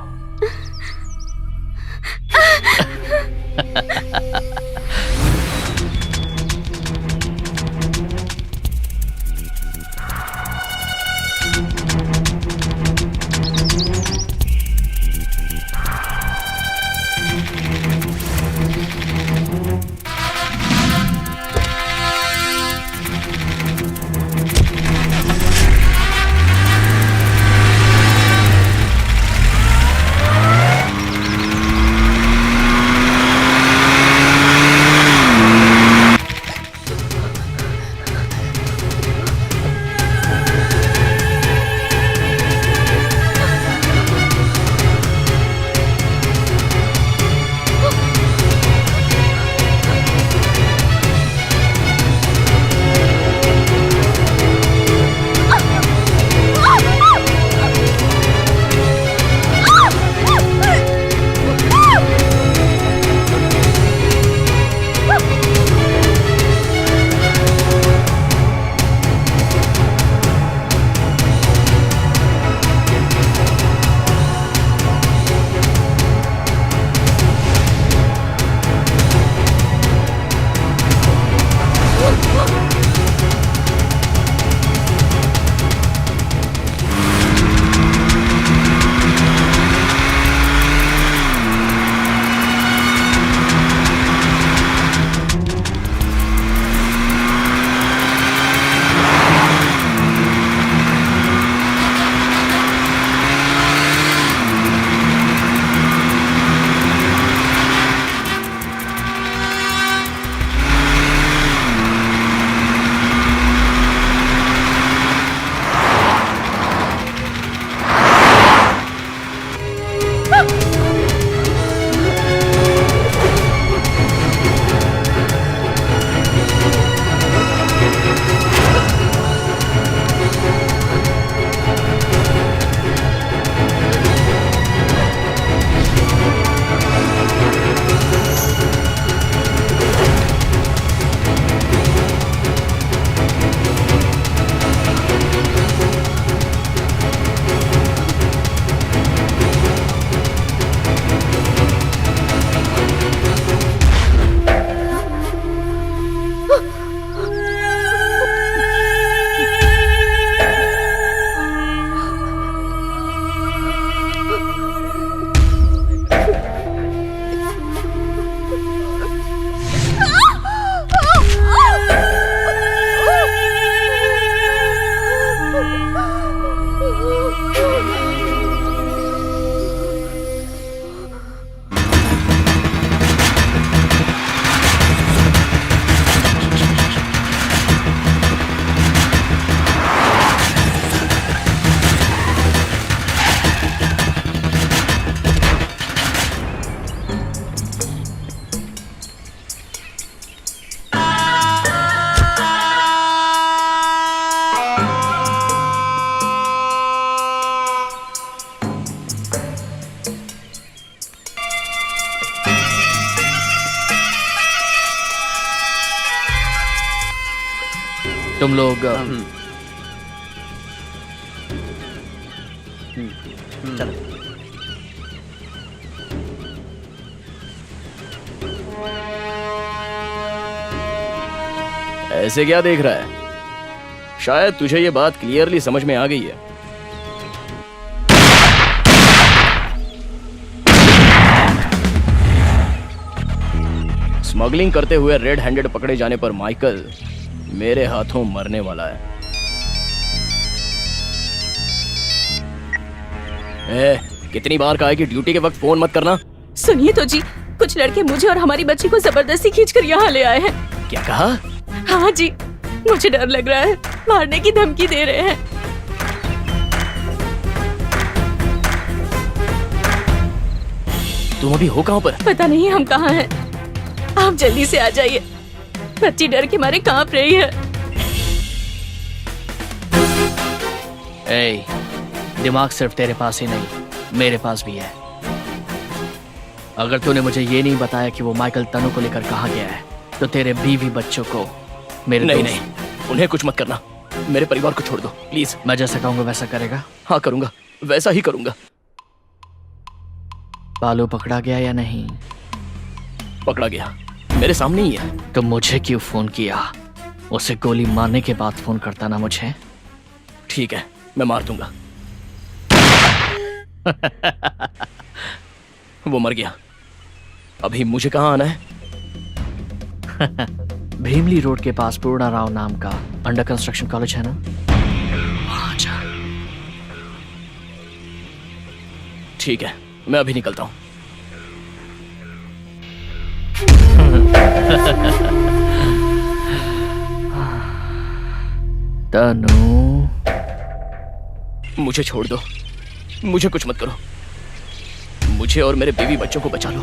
तुम लोग चलो। ऐसे क्या देख रहा है? शायद तुझे ये बात क्लियरली समझ में आ गई है। स्मगलिंग करते हुए रेड हैंडेड पकड़े जाने पर माइकल मेरे हाथों मरने वाला है। कितनी बार कहा है कि ड्यूटी के वक्त फोन मत करना? सुनिए तो जी, कुछ लड़के मुझे और हमारी बच्ची को जबरदस्ती खींचकर यहाँ ले आए हैं। क्या कहा? हाँ जी, मुझे डर लग रहा है, मारने की धमकी दे रहे हैं। तुम अभी हो कहाँ पर? पता नहीं हम कहाँ हैं। आप जल्दी से आ जाइए, बच्ची डर के मारे कांप रही है। ए, दिमाग सिर्फ तेरे पास ही नहीं, मेरे पास भी है। अगर तूने मुझे ये नहीं बताया कि वो माइकल तनु को लेकर कहाँ गया है, तो तेरे बीवी बच्चों को मेरे नहीं दोस्त- नहीं, उन्हें कुछ मत करना। मेरे परिवार को छोड़ दो प्लीज। मैं जैसा कहूंगा वैसा करेगा? हाँ करूंगा, वैसा ही करूंगा। बालू पकड़ा गया या नहीं? पकड़ा गया, मेरे सामने ही है। तो मुझे क्यों फोन किया? उसे गोली मारने के बाद फोन करता ना मुझे। ठीक है, मैं मार दूंगा। वो मर गया। अभी मुझे कहाँ आना है? भीमली रोड के पास पूर्णा राव नाम का अंडर कंस्ट्रक्शन कॉलेज है ना, वहां जा। ठीक है, मैं अभी निकलता हूँ। तनु, मुझे छोड़ दो, मुझे कुछ मत करो। मुझे और मेरे बीवी बच्चों को बचा लो।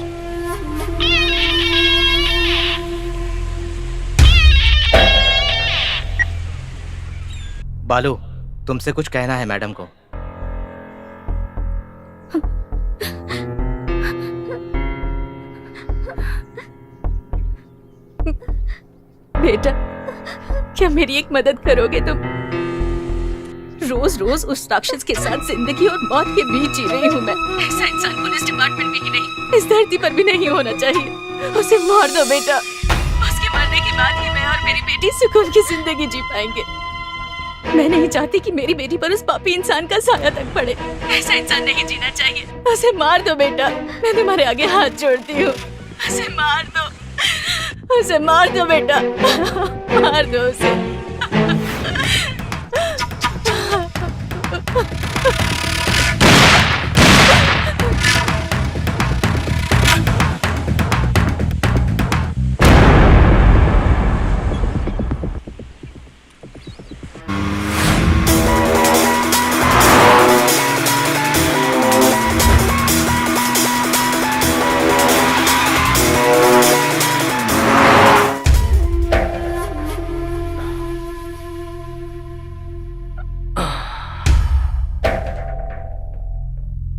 बालू, तुमसे कुछ कहना है मैडम को। बेटा, क्या मेरी एक मदद करोगे तुम? रोज रोज उस राक्षस के साथ जिंदगी और मौत के बीच जी रही हूँ मैं। ऐसा इंसान पुलिस डिपार्टमेंट में ही नहीं, इस धरती पर भी नहीं होना चाहिए। उसे मार दो बेटा। उसके मरने के बाद ही मैं और मेरी बेटी सुकून की जिंदगी जी पाएंगे। मैं नहीं चाहती कि मेरी बेटी पर उस पापी इंसान का साया तक पड़े। ऐसा इंसान नहीं जीना चाहिए। उसे मार दो बेटा, मैं तुम्हारे आगे हाथ जोड़ती हूँ। उसे मार दो, उसे मार दो बेटा, मार दो उसे।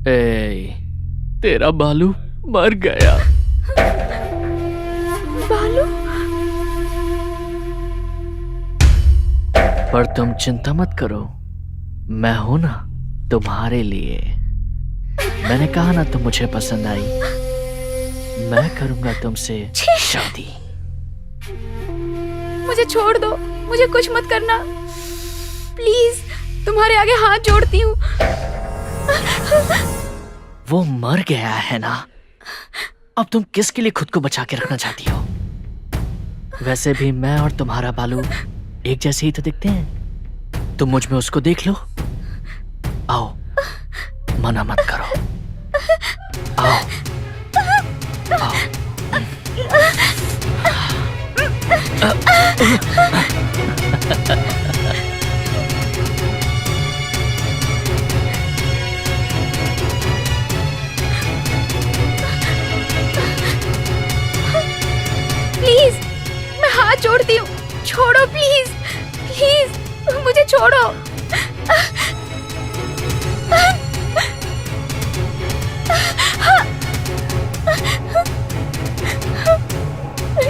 ए, तेरा बालू मर गया। बालू, पर तुम चिंता मत करो, मैं हूं ना तुम्हारे लिए। मैंने कहा ना तुम मुझे पसंद आई, मैं करूंगा तुमसे शादी। मुझे छोड़ दो, मुझे कुछ मत करना प्लीज, तुम्हारे आगे हाथ जोड़ती हूँ। वो मर गया है ना, अब तुम किसके लिए खुद को बचा के रखना चाहती हो? वैसे भी मैं और तुम्हारा बालू एक जैसे ही तो दिखते हैं। तुम मुझ में उसको देख लो। आओ, मना मत करो, आओ आओ। प्लीज, मैं हाथ जोड़ती हूँ, छोड़ो प्लीज, प्लीज मुझे छोड़ो।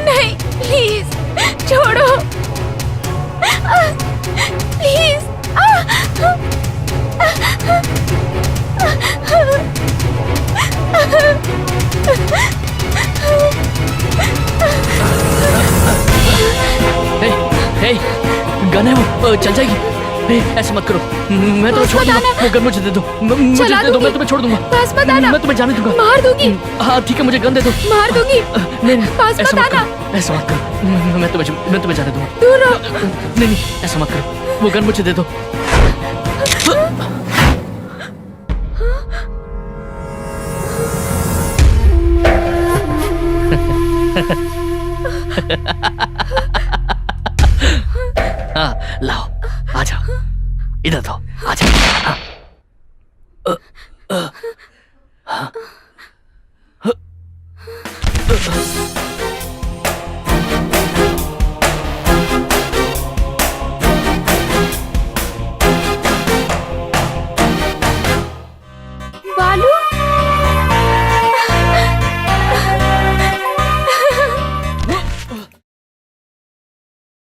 नहीं, प्लीज छोड़ो, प्लीज। हे, हे, गन है वो, चल जाएगी। हे, ऐसे मत करो, मैं तुम्हें छोड़ दूंगा। वो गन मुझे दे दो, मुझे चला दे दो, दूंगी। मैं तुम्हें छोड़ दूंगा। पास मत आना। मैं तुम्हें जाने दूंगा। मार दूंगी। हाँ ठीक है, मुझे गन दे दो। मार दूंगी। नहीं नहीं, पास ऐसा मत मत आना। करो, ऐसा मत करो। मैं तुम्हें जाने दूंगा। दूर रहो। नहीं नहीं, ऐसा मत करो, वो गन मुझे दे दो। हाँ, लाओ, आ जाओ, इधर दो।